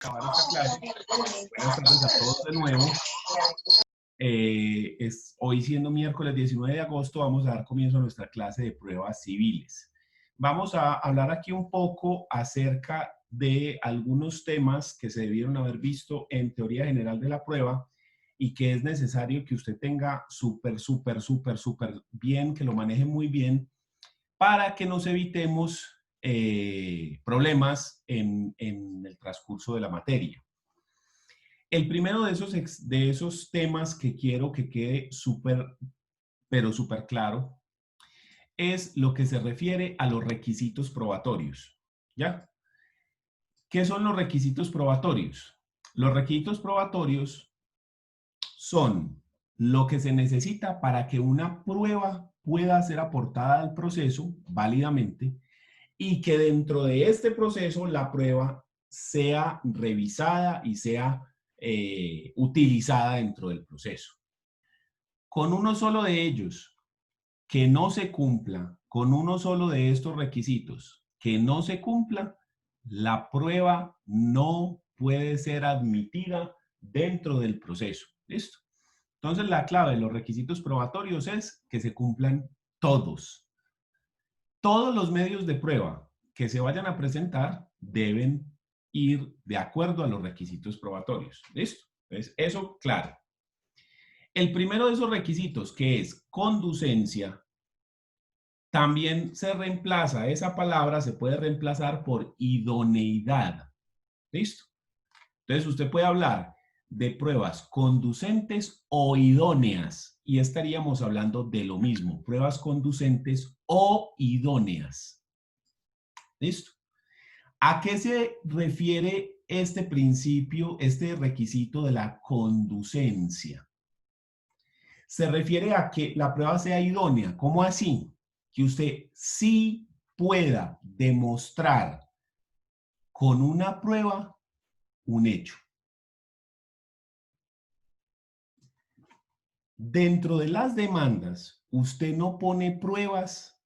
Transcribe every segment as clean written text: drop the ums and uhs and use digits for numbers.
Acabar esta clase. Buenas tardes a todos de nuevo. Hoy siendo miércoles 19 de agosto vamos a dar comienzo a nuestra clase de pruebas civiles. Vamos a hablar aquí un poco acerca de algunos temas que se debieron haber visto en teoría general de la prueba y que es necesario que usted tenga súper bien, que lo maneje muy bien para que nos evitemos problemas en el transcurso de la materia. El primero de esos temas que quiero que quede súper claro es lo que se refiere a los requisitos probatorios. ¿Ya? ¿Qué son los requisitos probatorios? Los requisitos probatorios son lo que se necesita para que una prueba pueda ser aportada al proceso válidamente y que dentro de este proceso la prueba sea revisada y sea utilizada dentro del proceso. Con uno solo de ellos que no se cumpla, con uno solo de estos requisitos que no se cumpla, la prueba no puede ser admitida dentro del proceso. ¿Listo? Entonces la clave de los requisitos probatorios es que se cumplan todos. Todos los medios de prueba que se vayan a presentar deben ir de acuerdo a los requisitos probatorios. ¿Listo? Entonces, eso, claro. El primero de esos requisitos, que es conducencia, también se reemplaza, esa palabra se puede reemplazar por idoneidad. ¿Listo? Entonces, usted puede hablar de pruebas conducentes o idóneas y estaríamos hablando de lo mismo, pruebas conducentes o idóneas. ¿Listo? ¿A qué se refiere este principio, este requisito de la conducencia? Se refiere a que la prueba sea idónea. ¿Cómo así? Que usted sí pueda demostrar con una prueba un hecho. Dentro de las demandas, usted no pone pruebas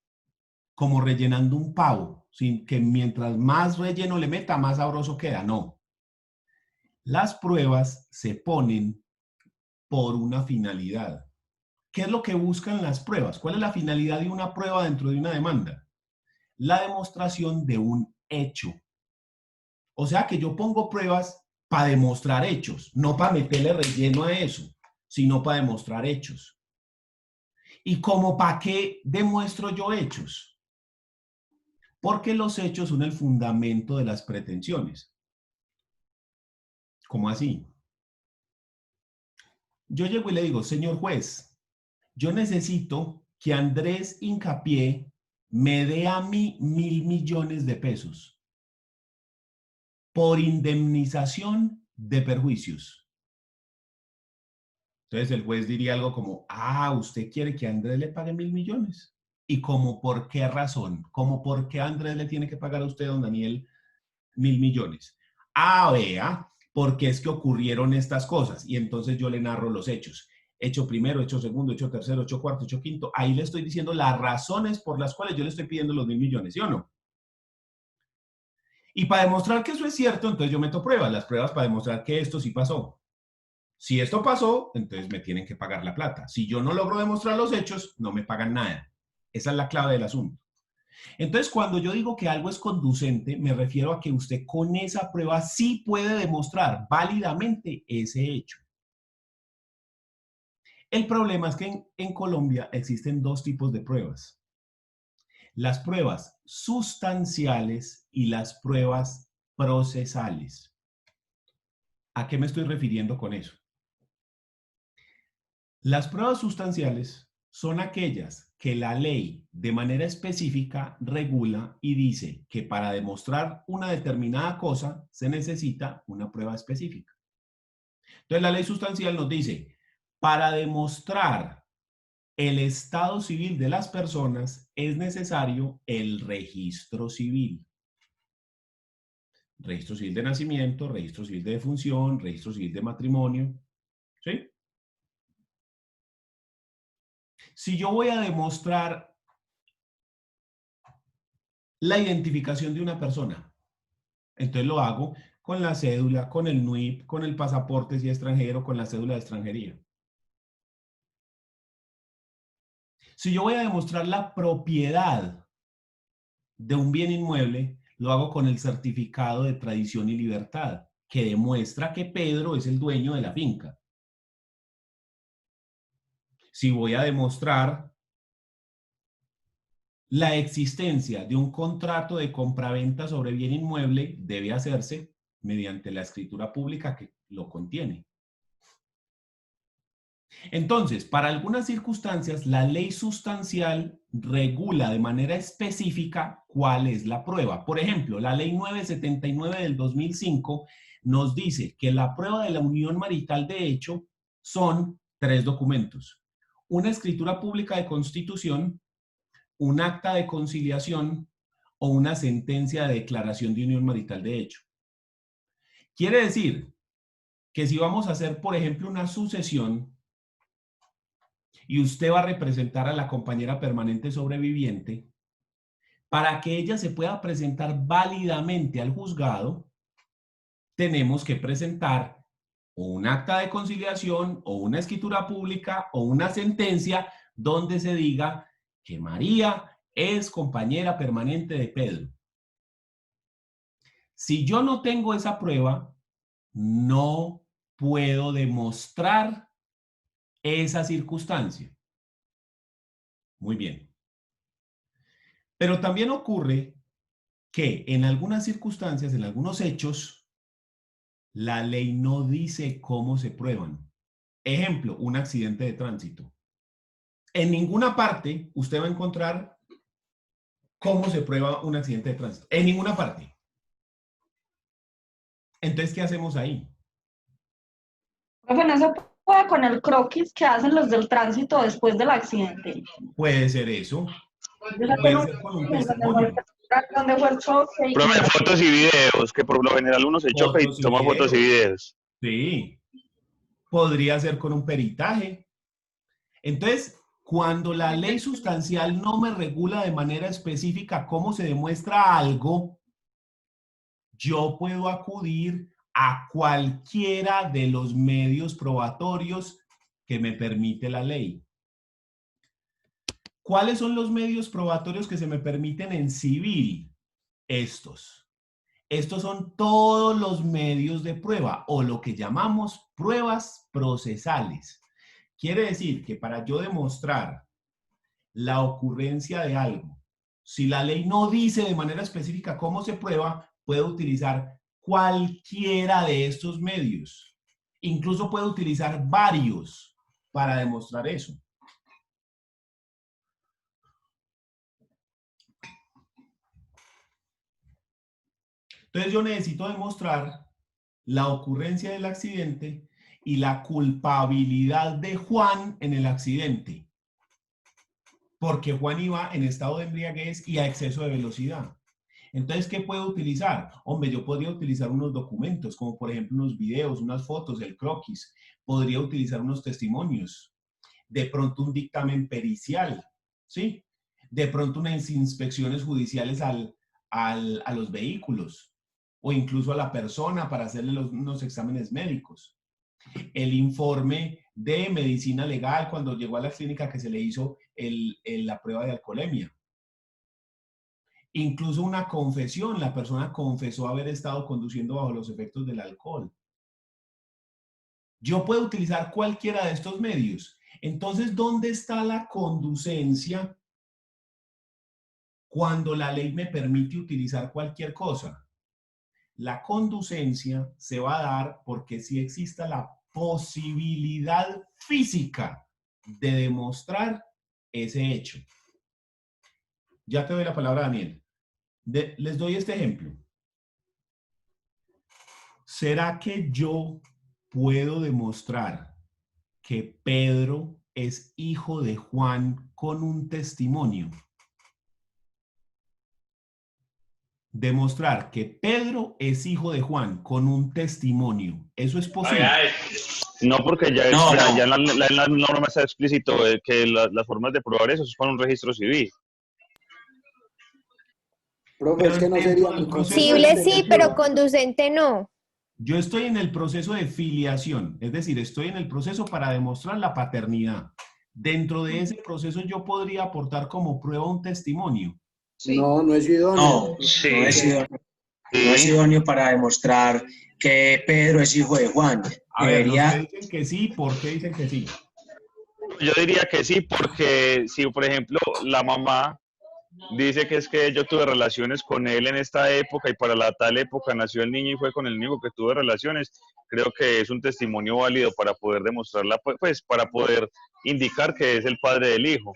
como rellenando un pavo, sin que mientras más relleno le meta, más sabroso queda. No. Las pruebas se ponen por una finalidad. ¿Qué es lo que buscan las pruebas? ¿Cuál es la finalidad de una prueba dentro de una demanda? La demostración de un hecho. O sea que yo pongo pruebas para demostrar hechos, no para meterle relleno a eso, sino para demostrar hechos. ¿Y cómo para qué demuestro yo hechos? Porque los hechos son el fundamento de las pretensiones. ¿Cómo así? Yo llego y le digo, señor juez, yo necesito que Andrés Hincapié me dé a mí 1.000 millones de pesos por indemnización de perjuicios. Entonces el juez diría algo como, usted quiere que Andrés le pague 1.000 millones. ¿Y como por qué razón? ¿Cómo por qué Andrés le tiene que pagar a usted, don Daniel, 1.000 millones? Vea, porque es que ocurrieron estas cosas. Y entonces yo le narro los hechos. Hecho primero, hecho segundo, hecho tercero, hecho cuarto, hecho quinto. Ahí le estoy diciendo las razones por las cuales yo le estoy pidiendo los 1.000 millones, ¿sí o no? Y para demostrar que eso es cierto, entonces yo meto pruebas, las pruebas para demostrar que esto sí pasó. Si esto pasó, entonces me tienen que pagar la plata. Si yo no logro demostrar los hechos, no me pagan nada. Esa es la clave del asunto. Entonces, cuando yo digo que algo es conducente, me refiero a que usted con esa prueba sí puede demostrar válidamente ese hecho. El problema es que en Colombia existen dos tipos de pruebas. Las pruebas sustanciales y las pruebas procesales. ¿A qué me estoy refiriendo con eso? Las pruebas sustanciales son aquellas que la ley de manera específica regula y dice que para demostrar una determinada cosa se necesita una prueba específica. Entonces la ley sustancial nos dice, para demostrar el estado civil de las personas es necesario el registro civil. Registro civil de nacimiento, registro civil de defunción, registro civil de matrimonio. ¿Sí? Si yo voy a demostrar la identificación de una persona, entonces lo hago con la cédula, con el NUIP, con el pasaporte si es extranjero, con la cédula de extranjería. Si yo voy a demostrar la propiedad de un bien inmueble, lo hago con el certificado de tradición y libertad, que demuestra que Pedro es el dueño de la finca. Si voy a demostrar la existencia de un contrato de compraventa sobre bien inmueble, debe hacerse mediante la escritura pública que lo contiene. Entonces, para algunas circunstancias, la ley sustancial regula de manera específica cuál es la prueba. Por ejemplo, la ley 979 del 2005 nos dice que la prueba de la unión marital de hecho son 3 documentos: una escritura pública de constitución, un acta de conciliación o una sentencia de declaración de unión marital de hecho. Quiere decir que si vamos a hacer, por ejemplo, una sucesión y usted va a representar a la compañera permanente sobreviviente, para que ella se pueda presentar válidamente al juzgado, tenemos que presentar un acta de conciliación o una escritura pública o una sentencia donde se diga que María es compañera permanente de Pedro. Si yo no tengo esa prueba, no puedo demostrar esa circunstancia. Muy bien. Pero también ocurre que en algunas circunstancias, en algunos hechos, la ley no dice cómo se prueban. Ejemplo, un accidente de tránsito. En ninguna parte usted va a encontrar cómo se prueba un accidente de tránsito. En ninguna parte. Entonces, ¿qué hacemos ahí? Profe, no se puede con el croquis que hacen los del tránsito después del accidente. Puede ser eso. Yo saqué Puede un ser con un en donde testimonio. muestra dónde fue el choque y Profe, fotos y videos, que por lo general uno se choca y Fotos y toma fotos y videos. videos. Sí. Podría ser con un peritaje. Entonces, cuando la ley sustancial no me regula de manera específica cómo se demuestra algo, yo puedo acudir a cualquiera de los medios probatorios que me permite la ley. ¿Cuáles son los medios probatorios que se me permiten en civil? Estos. Estos son todos los medios de prueba o lo que llamamos pruebas procesales. Quiere decir que para yo demostrar la ocurrencia de algo, si la ley no dice de manera específica cómo se prueba, puedo utilizar cualquiera de estos medios. Incluso puedo utilizar varios para demostrar eso. Entonces yo necesito demostrar la ocurrencia del accidente y la culpabilidad de Juan en el accidente, porque Juan iba en estado de embriaguez y a exceso de velocidad. Entonces, ¿qué puedo utilizar? Hombre, yo podría utilizar unos documentos, como por ejemplo unos videos, unas fotos, el croquis. Podría utilizar unos testimonios. De pronto un dictamen pericial, ¿sí? De pronto unas inspecciones judiciales a los vehículos o incluso a la persona para hacerle unos exámenes médicos. El informe de medicina legal cuando llegó a la clínica que se le hizo la prueba de alcoholemia. Incluso una confesión, la persona confesó haber estado conduciendo bajo los efectos del alcohol. Yo puedo utilizar cualquiera de estos medios. Entonces, ¿dónde está la conducencia cuando la ley me permite utilizar cualquier cosa? La conducencia se va a dar porque si exista la posibilidad física de demostrar ese hecho. Ya te doy la palabra, Daniel. Les doy este ejemplo. ¿Será que yo puedo demostrar que Pedro es hijo de Juan con un testimonio? Demostrar que Pedro es hijo de Juan con un testimonio. ¿Eso es posible? No, porque ya, ya en la norma está explícito que las formas de probar eso es con un registro civil. Profe, Pero es que no dentro sería del muy proceso Posible de sí, consistente. pero sucesión, conducente no. Yo estoy en el proceso de filiación, es decir, estoy en el proceso para demostrar la paternidad. Dentro de ese proceso yo podría aportar como prueba un testimonio. Sí. No, no es idóneo. No, no es idóneo, no es Sí. idóneo para demostrar que Pedro es hijo de Juan. A ver, los Debería, que dicen que sí, ¿por qué dicen que sí? Yo diría que sí, porque si, por ejemplo, la mamá dice que es que yo tuve relaciones con él en esta época y para la tal época nació el niño y fue con el único que tuve relaciones, creo que es un testimonio válido para poder demostrarla, pues para poder indicar que es el padre del hijo.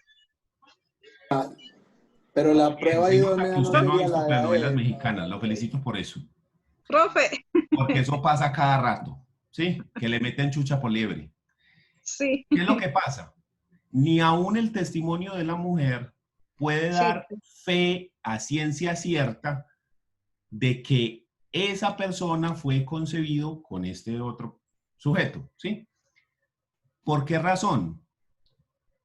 Pero la Bien, prueba se nota idónea que no usted no ha sería visto la de telenovelas él. mexicanas, lo felicito por eso, Profe, porque eso pasa cada rato, ¿sí? Que le meten chucha por liebre. sí, ¿Qué es lo que pasa? Ni aún el testimonio de la mujer puede sí, dar fe a ciencia cierta de que esa persona fue concebido con este otro sujeto, ¿sí? ¿Por qué razón?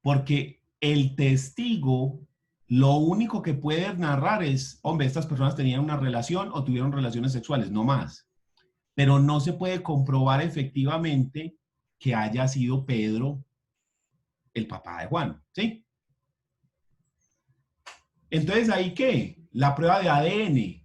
Porque el testigo lo único que puede narrar es, hombre, estas personas tenían una relación o tuvieron relaciones sexuales, no más. Pero no se puede comprobar efectivamente que haya sido Pedro el papá de Juan, ¿sí? Entonces, ¿ahí qué? La prueba de ADN.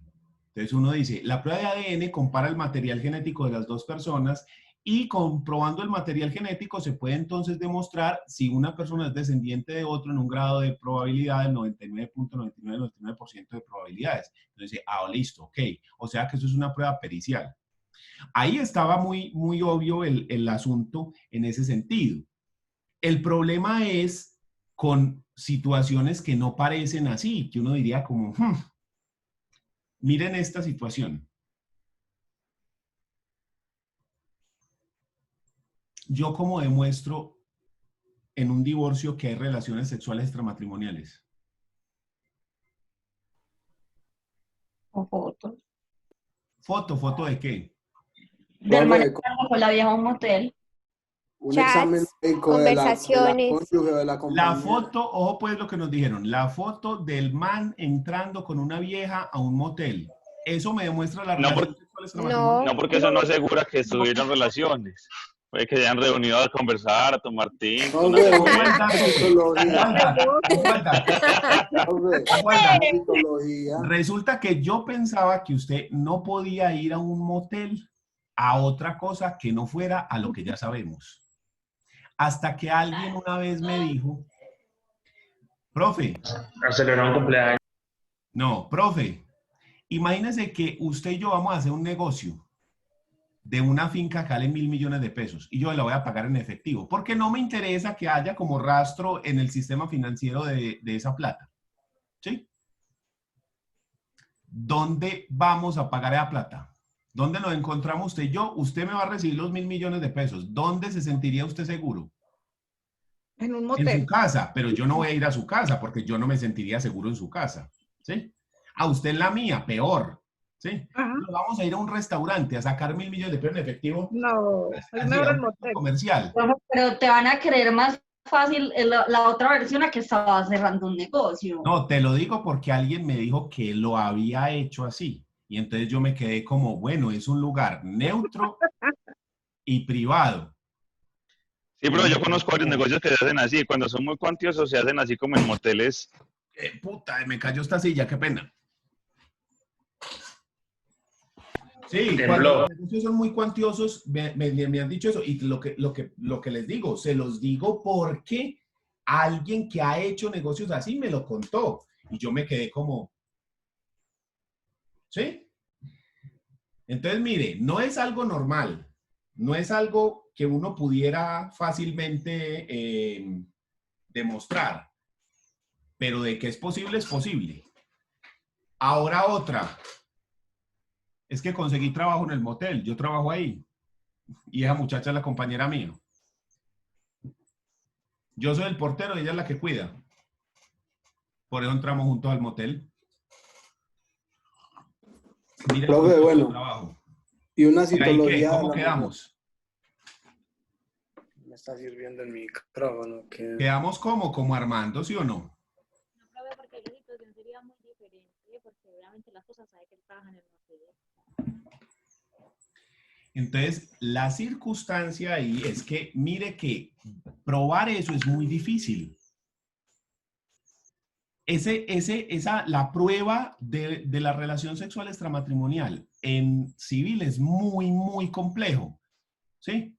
Entonces uno dice, la prueba de ADN compara el material genético de las dos personas y comprobando el material genético se puede entonces demostrar si una persona es descendiente de otro en un grado de probabilidad del 99.9999% de probabilidades. Entonces, listo, ok. O sea que eso es una prueba pericial. Ahí estaba muy obvio el asunto en ese sentido. El problema es con situaciones que no parecen así, que uno diría como, miren esta situación. Yo como demuestro en un divorcio que hay relaciones sexuales extramatrimoniales. O fotos. ¿Foto de qué? Del man Profe, entrando con la vieja a un motel. un Chats, examen médico de la conversaciones. cónyuge o de la La compañera. foto, ojo pues lo que nos dijeron, la foto del man entrando con una vieja a un motel. Eso me demuestra la No, relación sexual extramatrimonial. No, porque eso no asegura que estuvieron relaciones. Puede que hayan reunido a conversar, a tomar tinto, No, no sé. güey, Ojo al una dato, pues. citología. Ojo al dato. Profe, Ojo al dato. citología. Resulta que yo pensaba que usted no podía ir a un motel a otra cosa que no fuera a lo que ya sabemos. Hasta que alguien una vez me dijo, profe, A celebrar un cumpleaños. no, profe, imagínese que usted y yo vamos a hacer un negocio de una finca que vale 1.000 millones de pesos y yo la voy a pagar en efectivo, porque no me interesa que haya como rastro en el sistema financiero de esa plata. ¿Sí? ¿Dónde vamos a pagar esa plata? ¿Dónde nos encontramos usted y yo? Usted me va a recibir los 1.000 millones de pesos. ¿Dónde se sentiría usted seguro? en un En su motel. casa, pero yo no voy a ir a su casa porque yo no me sentiría seguro en su casa. ¿Sí? A usted en la mía, peor. ¿Sí? Ajá. Nos vamos a ir a un restaurante a sacar 1.000 millones de pesos en efectivo. No, es Así, mejor a el un centro motel. comercial. Pero te van a creer más fácil la otra versión a que estaba cerrando un negocio. No, te lo digo porque alguien me dijo que lo había hecho así. Y entonces yo me quedé como, bueno, es un lugar neutro y privado. Sí, pero yo conozco varios negocios que se hacen así. Cuando son muy cuantiosos, se hacen así como en moteles. Puta, me cayó esta silla, qué pena. Sí, cuando Tembló. los negocios son muy cuantiosos, me han dicho eso. Y lo que les digo, se los digo porque alguien que ha hecho negocios así me lo contó. Y yo me quedé como, ¿sí? Entonces, mire, no es algo normal. No es algo que uno pudiera fácilmente demostrar. Pero de que es posible, es posible. Ahora otra. Es que conseguí trabajo en el motel. Yo trabajo ahí. Y esa muchacha es la compañera mía. Yo soy el portero y ella es la que cuida. Por eso entramos juntos al motel. Mira el Profe, contexto del bueno, trabajo. y una ¿Y ahí qué? citología de ¿Cómo la quedamos? mujer. Me está sirviendo el micrófono. Que... ¿Quedamos como Armando, sí o no? No, profe, porque la situación sería muy diferente, porque obviamente las cosas sabe que él trabaja en el motel. Entonces, la circunstancia ahí es que, mire que probar eso es muy difícil. La prueba de la relación sexual extramatrimonial en civil es muy, muy complejo, ¿sí?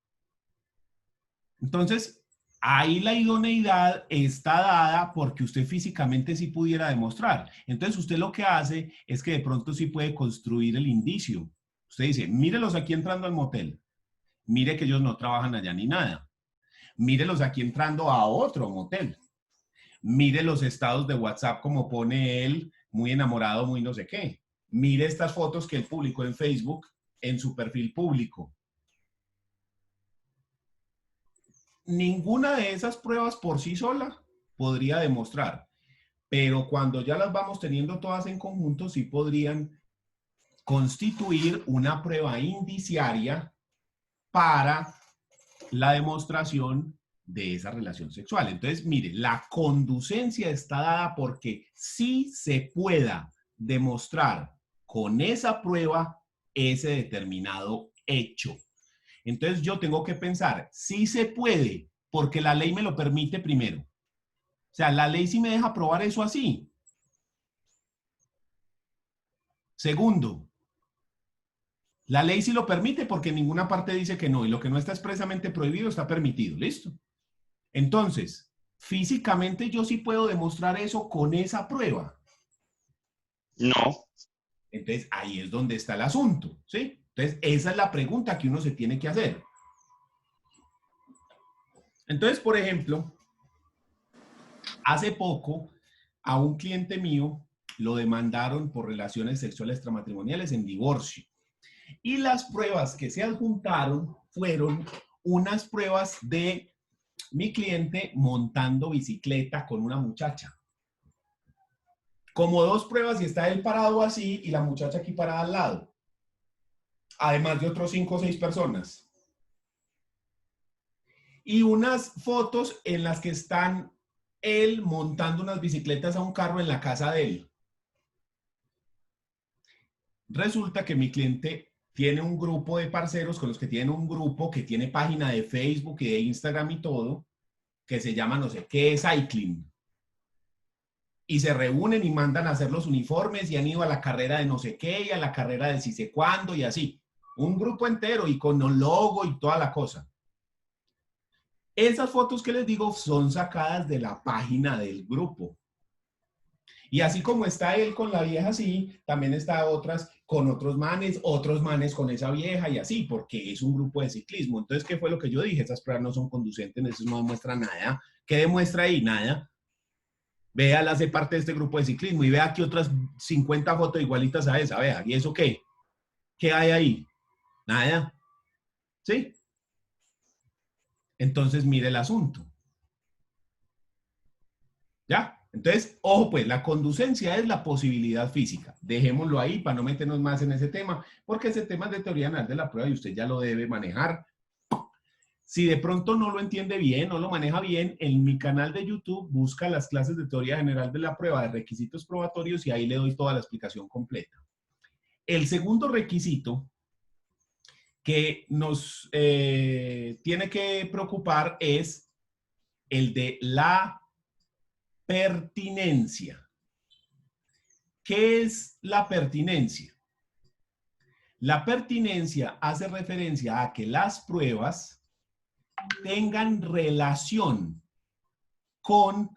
Entonces, ahí la idoneidad está dada porque usted físicamente sí pudiera demostrar. Entonces, usted lo que hace es que de pronto sí puede construir el indicio. Usted dice, mírelos aquí entrando al motel. Mire que ellos no trabajan allá ni nada. Mírelos aquí entrando a otro motel. Mire los estados de WhatsApp como pone él, muy enamorado, muy no sé qué. Mire estas fotos que él publicó en Facebook en su perfil público. Ninguna de esas pruebas por sí sola podría demostrar, pero cuando ya las vamos teniendo todas en conjunto, sí podrían constituir una prueba indiciaria para la demostración de esa relación sexual. Entonces, mire, la conducencia está dada porque sí se pueda demostrar con esa prueba ese determinado hecho. Entonces, yo tengo que pensar, sí se puede, porque la ley me lo permite primero. O sea, la ley sí me deja probar eso así. Segundo, la ley sí lo permite porque en ninguna parte dice que no, y lo que no está expresamente prohibido está permitido. ¿Listo? Entonces, físicamente yo sí puedo demostrar eso con esa prueba. No. Entonces, ahí es donde está el asunto, ¿sí? Entonces, esa es la pregunta que uno se tiene que hacer. Entonces, por ejemplo, hace poco a un cliente mío lo demandaron por relaciones sexuales extramatrimoniales en divorcio. Y las pruebas que se adjuntaron fueron unas pruebas de mi cliente montando bicicleta con una muchacha. Como dos pruebas y está él parado así y la muchacha aquí parada al lado. Además de otros 5 o 6 personas. Y unas fotos en las que están él montando unas bicicletas a un carro en la casa de él. Resulta que mi cliente tiene un grupo de parceros con los que tienen un grupo que tiene página de Facebook y de Instagram y todo, que se llama no sé qué, Cycling. Y se reúnen y mandan a hacer los uniformes y han ido a la carrera de no sé qué y a la carrera de sí sé cuándo y así. Un grupo entero y con el logo y toda la cosa. Esas fotos que les digo son sacadas de la página del grupo. Y así como está él con la vieja así, también está otras con otros manes con esa vieja y así, porque es un grupo de ciclismo. Entonces, ¿qué fue lo que yo dije? Esas pruebas no son conducentes, eso no demuestra nada. ¿Qué demuestra ahí? Nada. Vea, él hace parte de este grupo de ciclismo y vea aquí otras 50 fotos igualitas a esa, vea. ¿Y eso qué? ¿Qué hay ahí? Nada. ¿Sí? Entonces, mire el asunto. ¿Ya? Entonces, ojo pues, la conducencia es la posibilidad física. Dejémoslo ahí para no meternos más en ese tema, porque ese tema es de teoría general de la prueba y usted ya lo debe manejar. Si de pronto no lo entiende bien, no lo maneja bien, en mi canal de YouTube busca las clases de teoría general de la prueba de requisitos probatorios y ahí le doy toda la explicación completa. El segundo requisito que nos tiene que preocupar es el de la pertinencia. ¿Qué es la pertinencia? La pertinencia hace referencia a que las pruebas tengan relación con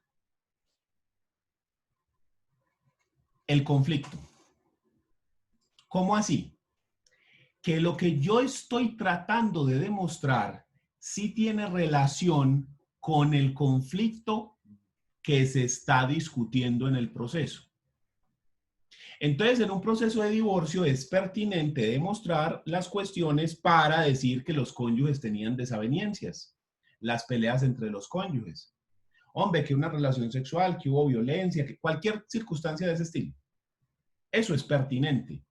el conflicto. ¿Cómo así? Que lo que yo estoy tratando de demostrar sí tiene relación con el conflicto que se está discutiendo en el proceso. Entonces, en un proceso de divorcio es pertinente demostrar las cuestiones para decir que los cónyuges tenían desavenencias, las peleas entre los cónyuges. Hombre, que una relación sexual, que hubo violencia, que cualquier circunstancia de ese estilo. Eso es pertinente.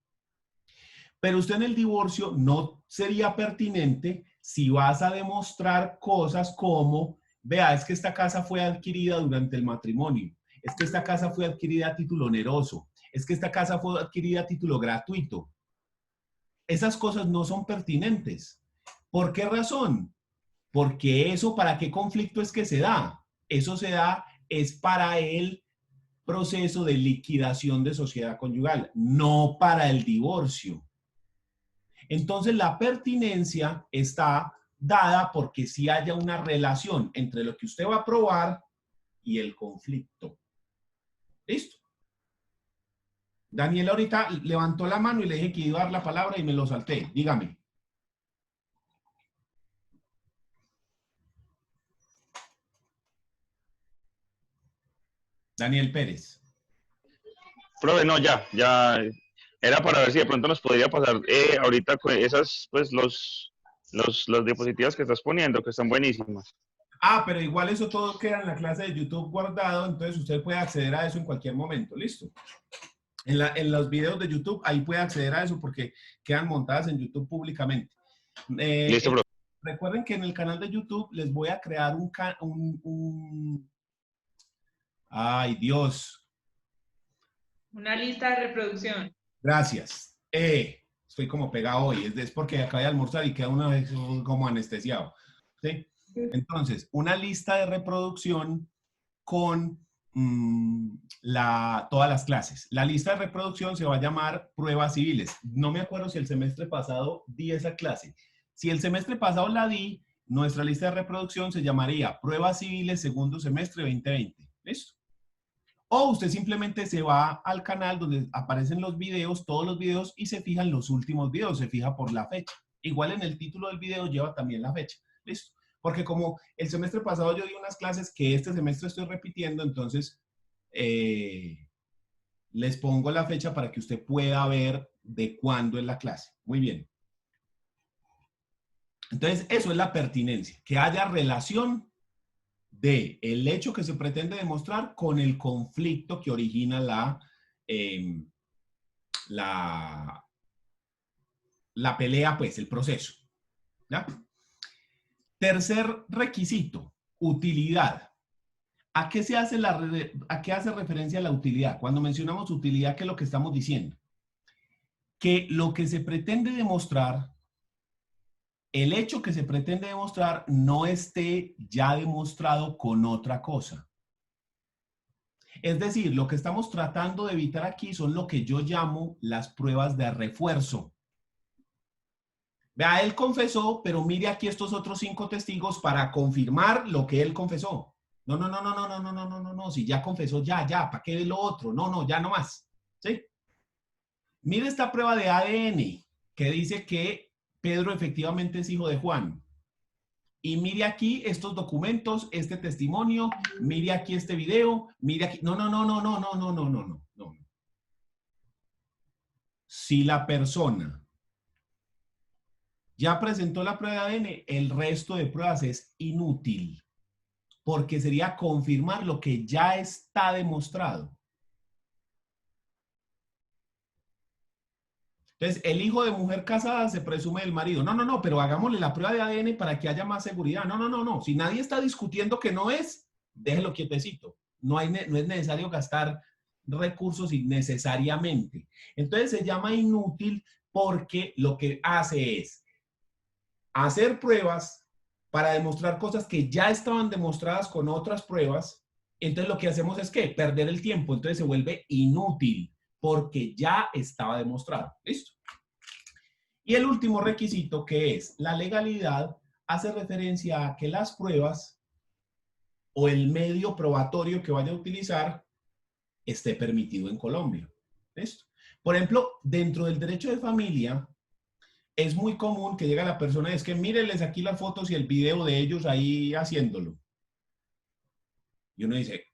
Pero usted en el divorcio no sería pertinente si vas a demostrar cosas como, vea, es que esta casa fue adquirida durante el matrimonio, es que esta casa fue adquirida a título oneroso, es que esta casa fue adquirida a título gratuito. esas cosas no son pertinentes. ¿Por qué razón? Porque eso, ¿para qué conflicto es que se da? Eso se da es para el proceso de liquidación de sociedad conyugal, no para el divorcio. Entonces, la pertinencia está dada porque si haya una relación entre lo que usted va a probar y el conflicto. ¿Listo? Daniel ahorita levantó la mano y le dije que iba a dar la palabra y me lo salté. Dígame. Daniel Pérez. Profe, no, ya. Era para ver si de pronto nos podría pasar ahorita con esas, pues, las diapositivas que estás poniendo, que están buenísimas. Ah, pero igual eso todo queda en la clase de YouTube guardado, entonces usted puede acceder a eso en cualquier momento. ¿Listo? En los videos de YouTube, ahí puede acceder a eso porque quedan montadas en YouTube públicamente. Listo, profe. Recuerden que en el canal de YouTube les voy a crear Ay, Dios. Una lista de reproducción. Gracias. Estoy como pegado hoy. Es porque acabé de almorzar y queda una vez como anestesiado. ¿Sí? Entonces, una lista de reproducción con todas las clases. La lista de reproducción se va a llamar pruebas civiles. No me acuerdo si el semestre pasado di esa clase. Si el semestre pasado la di, nuestra lista de reproducción se llamaría pruebas civiles segundo semestre 2020. ¿Listo? O usted simplemente se va al canal donde aparecen los videos, todos los videos, y se fijan los últimos videos, se fija por la fecha. Igual en el título del video lleva también la fecha. ¿Listo? Porque como el semestre pasado yo di unas clases que este semestre estoy repitiendo, entonces les pongo la fecha para que usted pueda ver de cuándo es la clase. Muy bien. Entonces, eso es la pertinencia, que haya relación de el hecho que se pretende demostrar con el conflicto que origina la pelea, pues, el proceso. ¿Ya? Tercer requisito, utilidad. ¿A qué hace referencia la utilidad? Cuando mencionamos utilidad, ¿qué es lo que estamos diciendo? Que lo que se pretende demostrar, el hecho que se pretende demostrar no esté ya demostrado con otra cosa. Es decir, lo que estamos tratando de evitar aquí son lo que yo llamo las pruebas de refuerzo. Vea, él confesó, pero mire aquí estos otros 5 testigos para confirmar lo que él confesó. No, no, no, no, no, no, no, no, no, no, no. Si ya confesó, ya, ¿para qué lo otro? No, no, ya no más. ¿Sí? Mire esta prueba de ADN que dice que Pedro efectivamente es hijo de Juan. Y mire aquí estos documentos, este testimonio, mire aquí este video, mire aquí. No, no, no, no, no, no, no, no, no, no, no. Si la persona ya presentó la prueba de ADN, el resto de pruebas es inútil, porque sería confirmar lo que ya está demostrado. Entonces, el hijo de mujer casada se presume del marido. No, no, no, pero hagámosle la prueba de ADN para que haya más seguridad. No, no, no, no. Si nadie está discutiendo que no es, déjelo quietecito. No es necesario gastar recursos innecesariamente. Entonces, se llama inútil porque lo que hace es hacer pruebas para demostrar cosas que ya estaban demostradas con otras pruebas. Entonces, lo que hacemos es ¿qué? Perder el tiempo. Entonces, se vuelve inútil, porque ya estaba demostrado. ¿Listo? Y el último requisito, que es la legalidad, hace referencia a que las pruebas o el medio probatorio que vaya a utilizar esté permitido en Colombia. ¿Listo? Por ejemplo, dentro del derecho de familia, es muy común que llegue la persona y es que mírenles aquí las fotos y el video de ellos ahí haciéndolo. Y uno dice,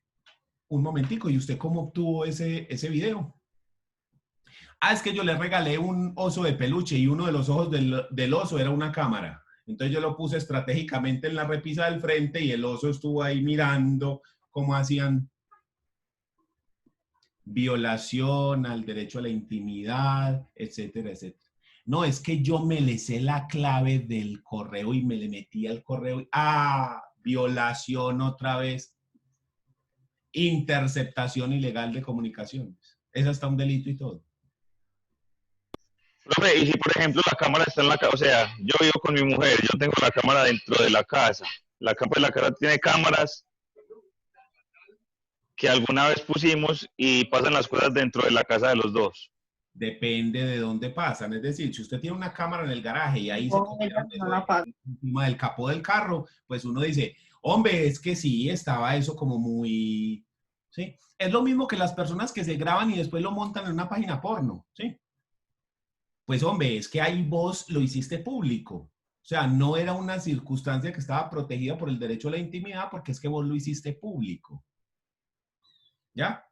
un momentico, ¿y usted cómo obtuvo ese video? Ah, es que yo le regalé un oso de peluche y uno de los ojos del oso era una cámara. Entonces yo lo puse estratégicamente en la repisa del frente y el oso estuvo ahí mirando cómo hacían violación al derecho a la intimidad, etcétera, etcétera. No, es que yo me le sé la clave del correo y me le metí al correo. Violación otra vez. Interceptación ilegal de comunicaciones. Es hasta un delito y todo. Profe, y si por ejemplo la cámara está en la casa, o sea, yo vivo con mi mujer, yo tengo la cámara dentro de la casa, la cámara de la casa tiene cámaras que alguna vez pusimos y pasan las cosas dentro de la casa de los dos. Depende de dónde pasan. Es decir, si usted tiene una cámara en el garaje y ahí se No, ella cogieron no eso la paga. encima del capó del carro, pues uno dice, hombre, es que sí, estaba eso como muy... ¿Sí? Es lo mismo que las personas que se graban y después lo montan en una página porno, ¿sí? Pues hombre, es que ahí vos lo hiciste público. O sea, no era una circunstancia que estaba protegida por el derecho a la intimidad porque es que vos lo hiciste público. ¿Ya?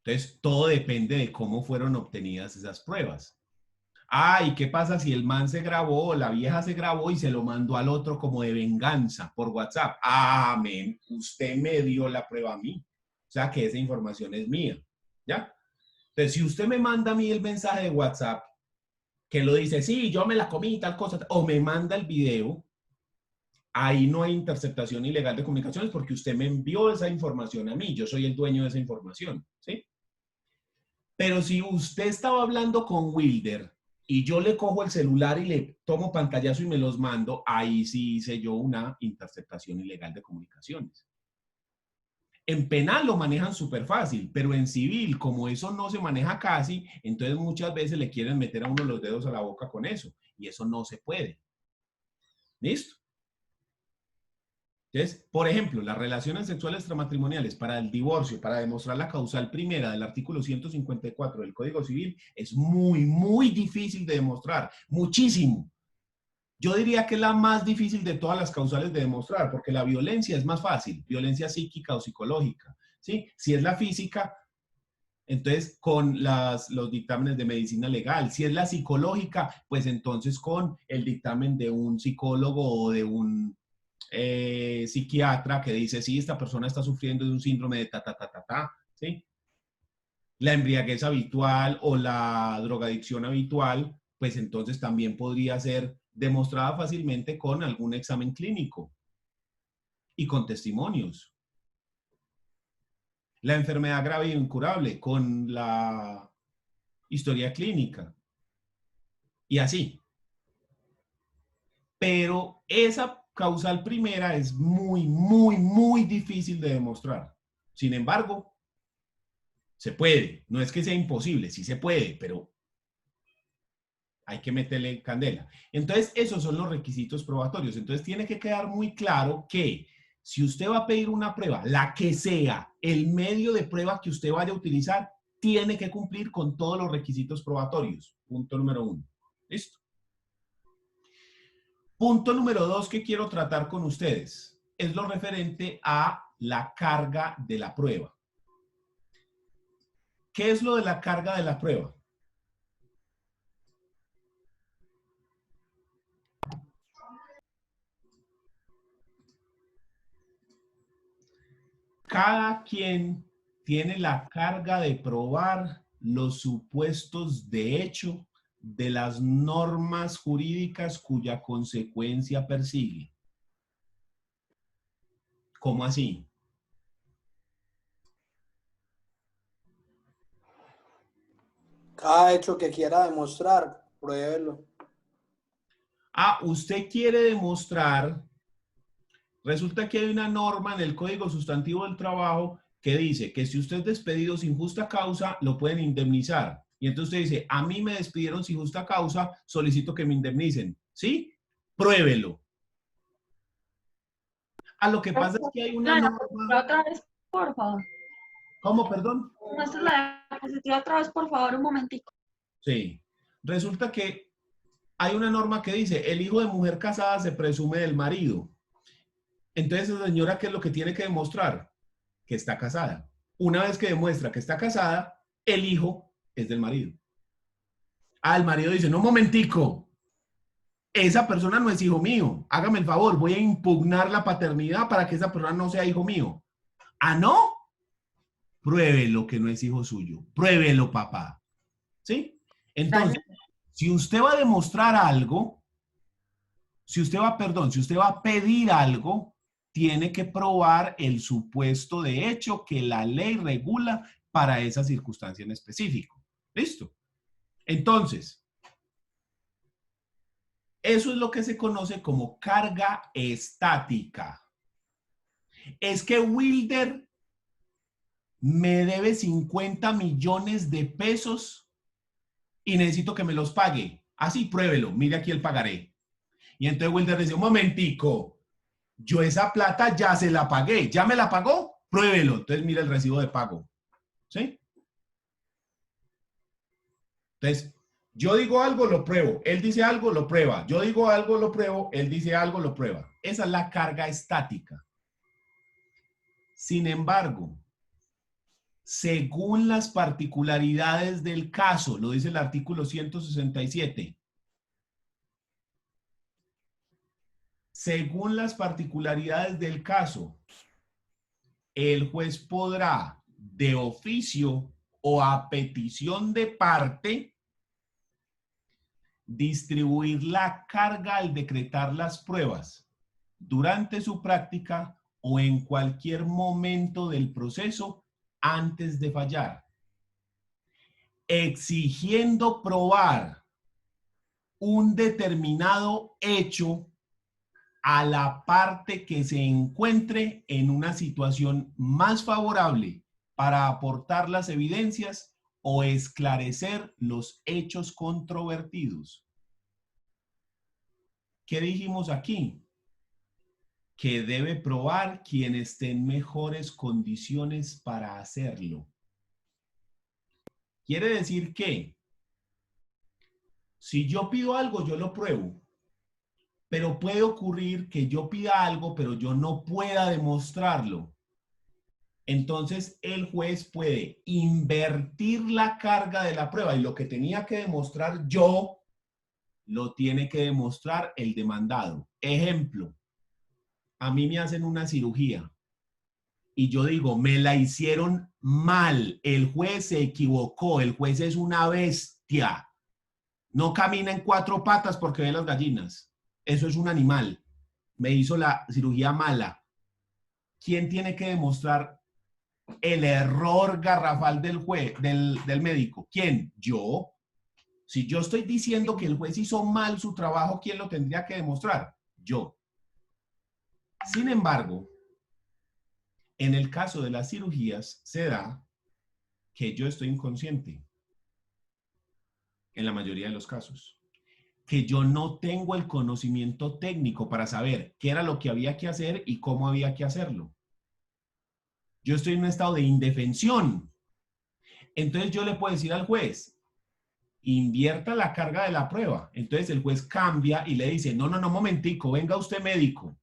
Entonces, todo depende de cómo fueron obtenidas esas pruebas. Ah, ¿y qué pasa si el man se grabó o la vieja se grabó y se lo mandó al otro como de venganza por WhatsApp? Ah, men, usted me dio la prueba a mí. O sea que esa información es mía. ¿Ya? Entonces, si usted me manda a mí el mensaje de WhatsApp que lo dice, sí, yo me la comí, tal cosa, o me manda el video, ahí no hay interceptación ilegal de comunicaciones porque usted me envió esa información a mí. Yo soy el dueño de esa información. ¿Sí? Pero si usted estaba hablando con Wilder y yo le cojo el celular y le tomo pantallazo y me los mando, ahí sí hice yo una interceptación ilegal de comunicaciones. En penal lo manejan súper fácil, pero en civil, como eso no se maneja casi, entonces muchas veces le quieren meter a uno los dedos a la boca con eso, y eso no se puede. ¿Listo? Entonces, por ejemplo, las relaciones sexuales extramatrimoniales para el divorcio, para demostrar la causal primera del artículo 154 del Código Civil, es muy, muy difícil de demostrar, muchísimo. Yo diría que es la más difícil de todas las causales de demostrar, porque la violencia es más fácil, violencia psíquica o psicológica, ¿sí? Si es la física, entonces con los dictámenes de medicina legal. Si es la psicológica, pues entonces con el dictamen de un psicólogo o de un psiquiatra que dice, sí, esta persona está sufriendo de un síndrome de ¿sí? La embriaguez habitual o la drogadicción habitual, pues entonces también podría ser demostrada fácilmente con algún examen clínico y con testimonios. La enfermedad grave e incurable con la historia clínica y así. Pero esa causal primera es muy, muy, muy difícil de demostrar. Sin embargo, se puede. No es que sea imposible, sí se puede, pero hay que meterle candela. Entonces, esos son los requisitos probatorios. Entonces, tiene que quedar muy claro que si usted va a pedir una prueba, la que sea, el medio de prueba que usted vaya a utilizar, tiene que cumplir con todos los requisitos probatorios. Punto número 1. ¿Listo? Punto número 2 que quiero tratar con ustedes es lo referente a la carga de la prueba. ¿Qué es lo de la carga de la prueba? Cada quien tiene la carga de probar los supuestos de hecho de las normas jurídicas cuya consecuencia persigue. ¿Cómo así? Cada hecho que quiera demostrar, pruébelo. Ah, usted quiere demostrar, resulta que hay una norma en el Código Sustantivo del Trabajo que dice que si usted es despedido sin justa causa, lo pueden indemnizar. Y entonces usted dice, a mí me despidieron sin justa causa, solicito que me indemnicen. ¿Sí? Pruébelo. Ah, lo que pasa es que hay una norma... Otra vez, por favor. ¿Cómo, perdón? Muestra la diapositiva otra vez, por favor, un momentico. Sí. Resulta que hay una norma que dice, el hijo de mujer casada se presume del marido. Entonces, la señora, ¿qué es lo que tiene que demostrar? Que está casada. Una vez que demuestra que está casada, el hijo es del marido. Ah, el marido dice, no, momentico, esa persona no es hijo mío. Hágame el favor, voy a impugnar la paternidad para que esa persona no sea hijo mío. Ah, ¿no? Pruébelo que no es hijo suyo. Pruébelo, papá. ¿Sí? Entonces, si usted va a demostrar algo, si usted va a pedir algo, tiene que probar el supuesto de hecho que la ley regula para esa circunstancia en específico. ¿Listo? Entonces, Eso es lo que se conoce como carga estática. Es que Wilder me debe 50 millones de pesos y necesito que me los pague. Así, pruébelo, mire aquí el pagaré. Y entonces Wilder dice, un momentico, yo esa plata ya se la pagué, ¿ya me la pagó? Pruébelo. Entonces mire el recibo de pago. ¿Sí? Entonces, yo digo algo, lo pruebo. Él dice algo, lo prueba. Yo digo algo, lo pruebo. Él dice algo, lo prueba. Esa es la carga estática. Sin embargo, según las particularidades del caso, lo dice el artículo 167, según las particularidades del caso, el juez podrá, de oficio o a petición de parte, distribuir la carga al decretar las pruebas durante su práctica o en cualquier momento del proceso antes de fallar, exigiendo probar un determinado hecho a la parte que se encuentre en una situación más favorable para aportar las evidencias o esclarecer los hechos controvertidos. ¿Qué dijimos aquí? Que debe probar quien esté en mejores condiciones para hacerlo. Quiere decir que si yo pido algo, yo lo pruebo. Pero puede ocurrir que yo pida algo, pero yo no pueda demostrarlo. Entonces, el juez puede invertir la carga de la prueba y lo que tenía que demostrar yo, lo tiene que demostrar el demandado. Ejemplo, a mí me hacen una cirugía y yo digo, me la hicieron mal, el juez se equivocó, el juez es una bestia. No camina en 4 patas porque ve las gallinas. Eso es un animal. Me hizo la cirugía mala. ¿Quién tiene que demostrar el error garrafal del juez, del médico? ¿Quién? Yo. Si yo estoy diciendo que el juez hizo mal su trabajo, ¿quién lo tendría que demostrar? Yo. Sin embargo, en el caso de las cirugías, se da que yo estoy inconsciente. En la mayoría de los casos. Que yo no tengo el conocimiento técnico para saber qué era lo que había que hacer y cómo había que hacerlo. Yo estoy en un estado de indefensión. Entonces yo le puedo decir al juez, invierta la carga de la prueba. Entonces el juez cambia y le dice, no, momentico, venga usted médico.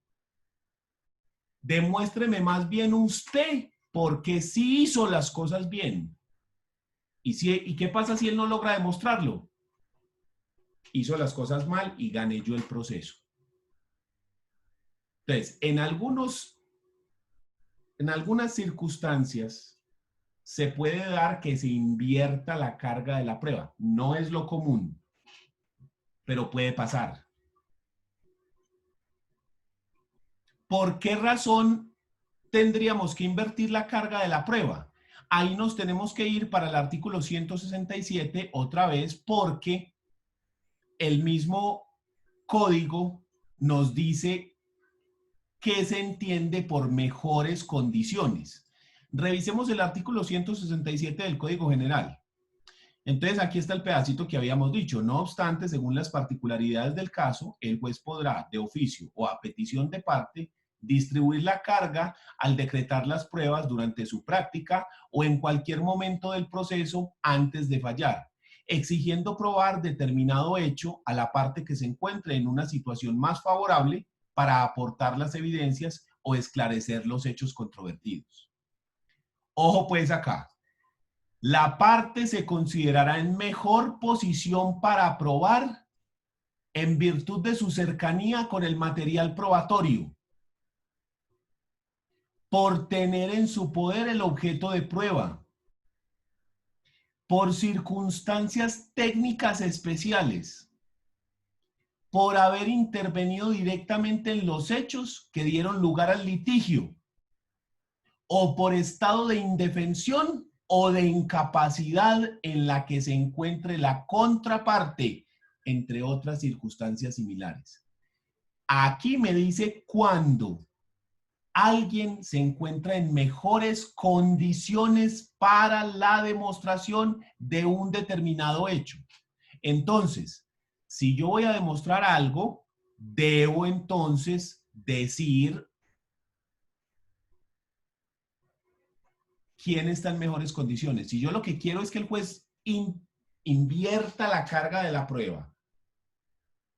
Demuéstreme más bien usted porque sí hizo las cosas bien. ¿Y qué pasa si él no logra demostrarlo? Hizo las cosas mal y gané yo el proceso. Entonces, en algunas circunstancias se puede dar que se invierta la carga de la prueba. No es lo común, pero puede pasar. ¿Por qué razón tendríamos que invertir la carga de la prueba? Ahí nos tenemos que ir para el artículo 167 otra vez porque el mismo código nos dice qué se entiende por mejores condiciones. Revisemos el artículo 167 del Código General. Entonces, aquí está el pedacito que habíamos dicho. No obstante, según las particularidades del caso, el juez podrá, de oficio o a petición de parte, distribuir la carga al decretar las pruebas durante su práctica o en cualquier momento del proceso antes de fallar, exigiendo probar determinado hecho a la parte que se encuentre en una situación más favorable para aportar las evidencias o esclarecer los hechos controvertidos. Ojo pues acá. La parte se considerará en mejor posición para probar en virtud de su cercanía con el material probatorio, por tener en su poder el objeto de prueba, por circunstancias técnicas especiales, por haber intervenido directamente en los hechos que dieron lugar al litigio, o por estado de indefensión o de incapacidad en la que se encuentre la contraparte entre otras circunstancias similares. Aquí me dice cuándo alguien se encuentra en mejores condiciones para la demostración de un determinado hecho. Entonces, si yo voy a demostrar algo, debo entonces decir quién está en mejores condiciones. Si yo lo que quiero es que el juez invierta la carga de la prueba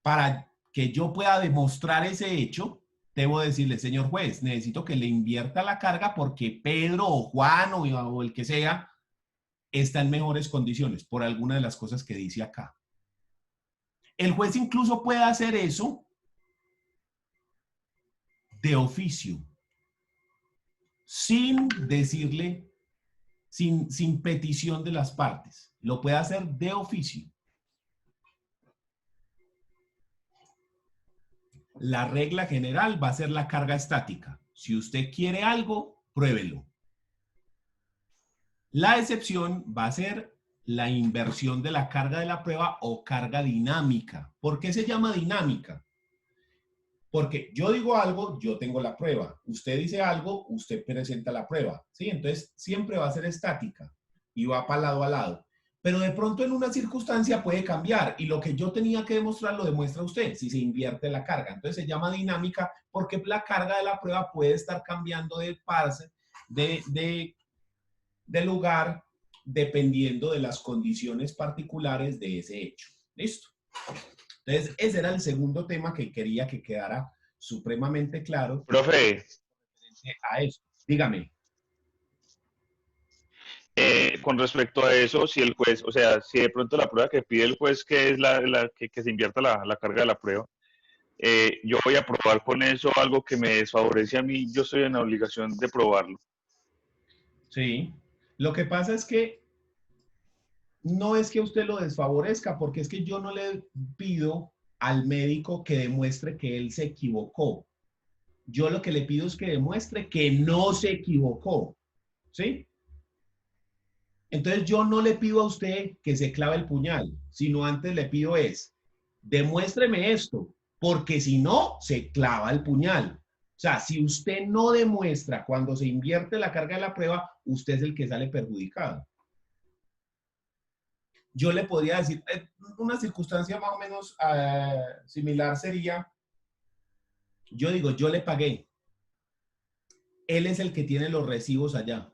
para que yo pueda demostrar ese hecho, debo decirle, señor juez, necesito que le invierta la carga porque Pedro o Juan o el que sea está en mejores condiciones por alguna de las cosas que dice acá. El juez incluso puede hacer eso de oficio, sin decirle, sin petición de las partes. Lo puede hacer de oficio. La regla general va a ser la carga estática. Si usted quiere algo, pruébelo. La excepción va a ser la inversión de la carga de la prueba o carga dinámica. ¿Por qué se llama dinámica? Porque yo digo algo, yo tengo la prueba. Usted dice algo, usted presenta la prueba. ¿Sí? Entonces, siempre va a ser estática y va para lado a lado. Pero de pronto en una circunstancia puede cambiar y lo que yo tenía que demostrar lo demuestra usted si se invierte la carga. Entonces se llama dinámica porque la carga de la prueba puede estar cambiando de parse, de lugar, dependiendo de las condiciones particulares de ese hecho. ¿Listo? Entonces ese era el segundo tema que quería que quedara supremamente claro. Profe. A eso. Dígame. Con respecto a eso, si el juez, o sea, si de pronto la prueba que pide el juez que es que se invierta la carga de la prueba, yo voy a probar con eso algo que me desfavorece a mí, yo estoy en la obligación de probarlo. Sí. Lo que pasa es que no es que usted lo desfavorezca, porque es que yo no le pido al médico que demuestre que él se equivocó. Yo lo que le pido es que demuestre que no se equivocó. ¿Sí? Entonces yo no le pido a usted que se clave el puñal, sino antes le pido es, demuéstreme esto, porque si no, se clava el puñal. O sea, si usted no demuestra cuando se invierte la carga de la prueba, usted es el que sale perjudicado. Yo le podría decir, una circunstancia más o menos similar sería, yo digo, yo le pagué. Él es el que tiene los recibos allá.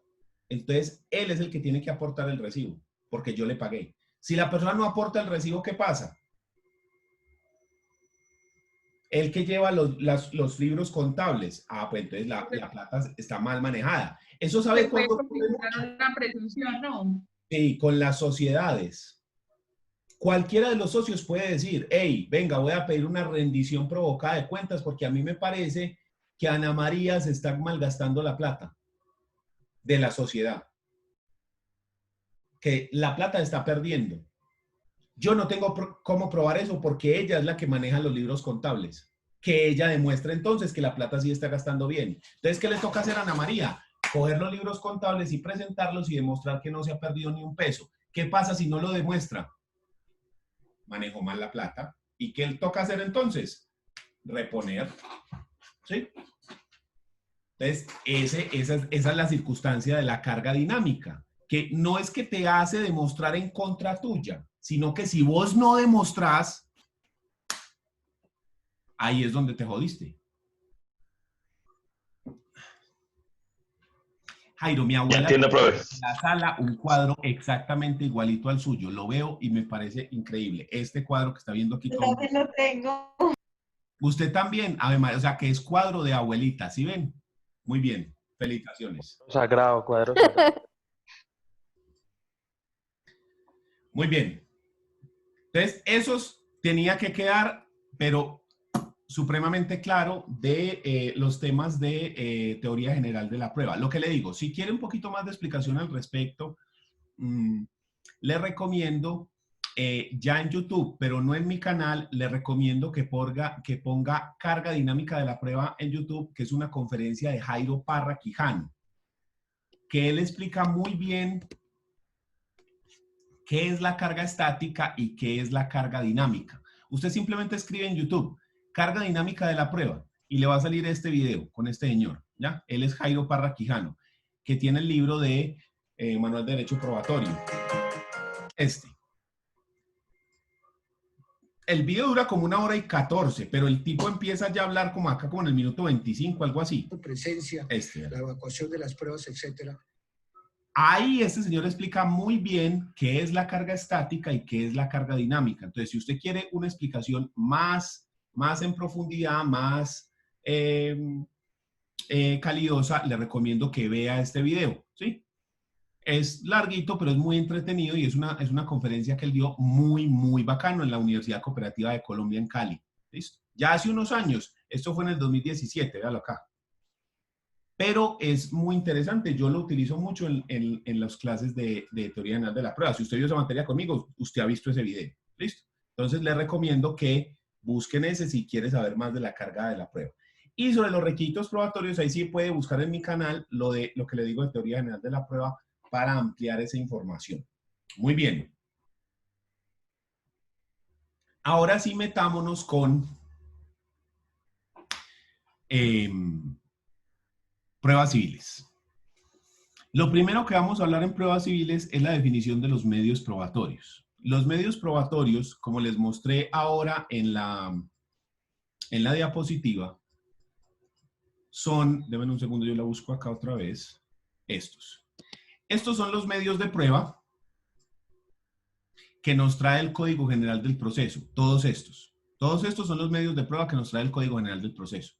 Entonces, él es el que tiene que aportar el recibo, porque yo le pagué. Si la persona no aporta el recibo, ¿qué pasa? El que lleva los libros contables. Ah, pues entonces la plata está mal manejada. Eso sabe cuándo. Una presunción, ¿no? Sí, con las sociedades. Cualquiera de los socios puede decir, hey, venga, voy a pedir una rendición provocada de cuentas porque a mí me parece que Ana María se está malgastando la plata de la sociedad, que la plata está perdiendo. Yo no tengo cómo probar eso porque ella es la que maneja los libros contables. Que ella demuestre entonces que la plata sí está gastando bien. Entonces, ¿qué le toca hacer a Ana María? Coger los libros contables y presentarlos y demostrar que no se ha perdido ni un peso. ¿Qué pasa si no lo demuestra? Manejó mal la plata. ¿Y qué le toca hacer entonces? Reponer. ¿Sí? Entonces, esa es la circunstancia de la carga dinámica, que no es que te hace demostrar en contra tuya, sino que si vos no demostrás, ahí es donde te jodiste. Jairo, mi abuela Entiendo, tiene profe. en la sala un cuadro exactamente igualito al suyo. Lo veo y me parece increíble. Este cuadro que está viendo aquí. Yo también lo tengo. Usted también, además, o sea, que es cuadro de abuelita, ¿sí ven? Muy bien, felicitaciones. Sagrado, cuadro sagrado. Muy bien. Entonces, esos tenía que quedar, pero supremamente claro de los temas de teoría general de la prueba. Lo que le digo, si quiere un poquito más de explicación al respecto, le recomiendo ya en YouTube, pero no en mi canal, le recomiendo que ponga carga dinámica de la prueba en YouTube, que es una conferencia de Jairo Parra Quijano, que él explica muy bien qué es la carga estática y qué es la carga dinámica. Usted simplemente escribe en YouTube, carga dinámica de la prueba, y le va a salir este video con este señor, ¿ya? Él es Jairo Parra Quijano, que tiene el libro de Manual de Derecho Probatorio. El video dura como 1 hora y 14, pero el tipo empieza ya a hablar como acá, como en el minuto 25, algo así. Presencia, la evacuación de las pruebas, etcétera. Ahí este señor explica muy bien qué es la carga estática y qué es la carga dinámica. Entonces, si usted quiere una explicación más en profundidad, más calidosa, le recomiendo que vea este video, ¿sí? Es larguito, pero es muy entretenido y es una conferencia que él dio muy bacano en la Universidad Cooperativa de Colombia en Cali. ¿Listo? Ya hace unos años, esto fue en el 2017, véalo acá. Pero es muy interesante, yo lo utilizo mucho en las clases de teoría general de la prueba. Si usted vio esa materia conmigo, usted ha visto ese video. ¿Listo? Entonces le recomiendo que busquen ese si quiere saber más de la carga de la prueba. Y sobre los requisitos probatorios, ahí sí puede buscar en mi canal lo que le digo de teoría general de la prueba para ampliar esa información. Muy bien. Ahora sí metámonos con pruebas civiles. Lo primero que vamos a hablar en pruebas civiles es la definición de los medios probatorios. Los medios probatorios, como les mostré ahora en la diapositiva, son, denme un segundo, yo la busco acá otra vez, estos. Estos son los medios de prueba que nos trae el Código General del Proceso. Todos estos. Todos estos son los medios de prueba que nos trae el Código General del Proceso.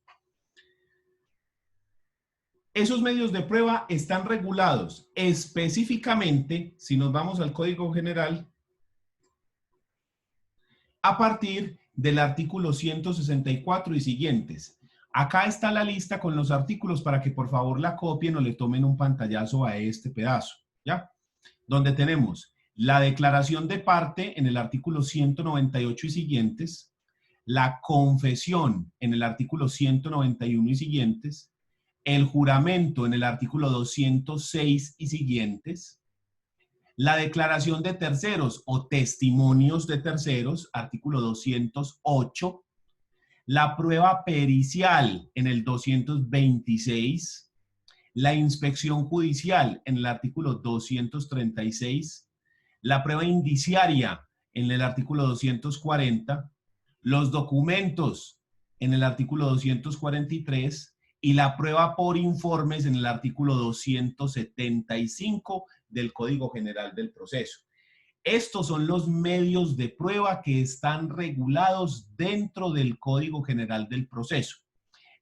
Esos medios de prueba están regulados específicamente, si nos vamos al Código General, a partir del artículo 164 y siguientes. Acá está la lista con los artículos para que por favor la copien o le tomen un pantallazo a este pedazo, ¿ya? Donde tenemos la declaración de parte en el artículo 198 y siguientes, la confesión en el artículo 191 y siguientes, el juramento en el artículo 206 y siguientes, la declaración de terceros o testimonios de terceros, artículo 208, la prueba pericial en el 226, la inspección judicial en el artículo 236, la prueba indiciaria en el artículo 240, los documentos en el artículo 243 y la prueba por informes en el artículo 275 del Código General del Proceso. Estos son los medios de prueba que están regulados dentro del Código General del Proceso.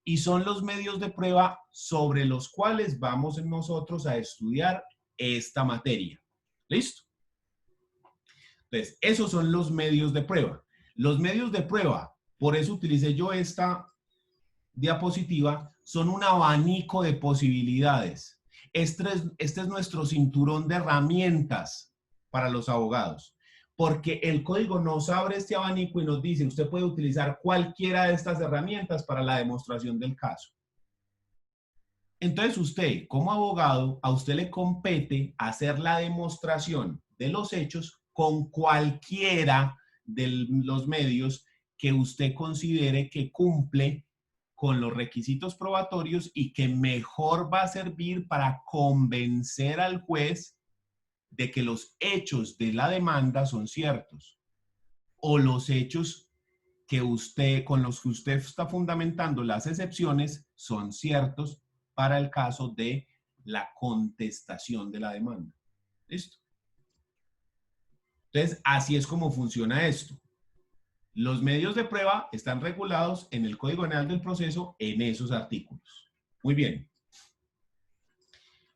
Y son los medios de prueba sobre los cuales vamos nosotros a estudiar esta materia. ¿Listo? Entonces, esos son los medios de prueba. Los medios de prueba, por eso utilicé yo esta diapositiva, son un abanico de posibilidades. Este es nuestro cinturón de herramientas para los abogados, porque el código nos abre este abanico y nos dice, usted puede utilizar cualquiera de estas herramientas para la demostración del caso. Entonces usted, como abogado, a usted le compete hacer la demostración de los hechos con cualquiera de los medios que usted considere que cumple con los requisitos probatorios y que mejor va a servir para convencer al juez de que los hechos de la demanda son ciertos o los hechos que con los que usted está fundamentando las excepciones son ciertos para el caso de la contestación de la demanda. ¿Listo? Entonces, así es como funciona esto. Los medios de prueba están regulados en el Código General del Proceso en esos artículos. Muy bien.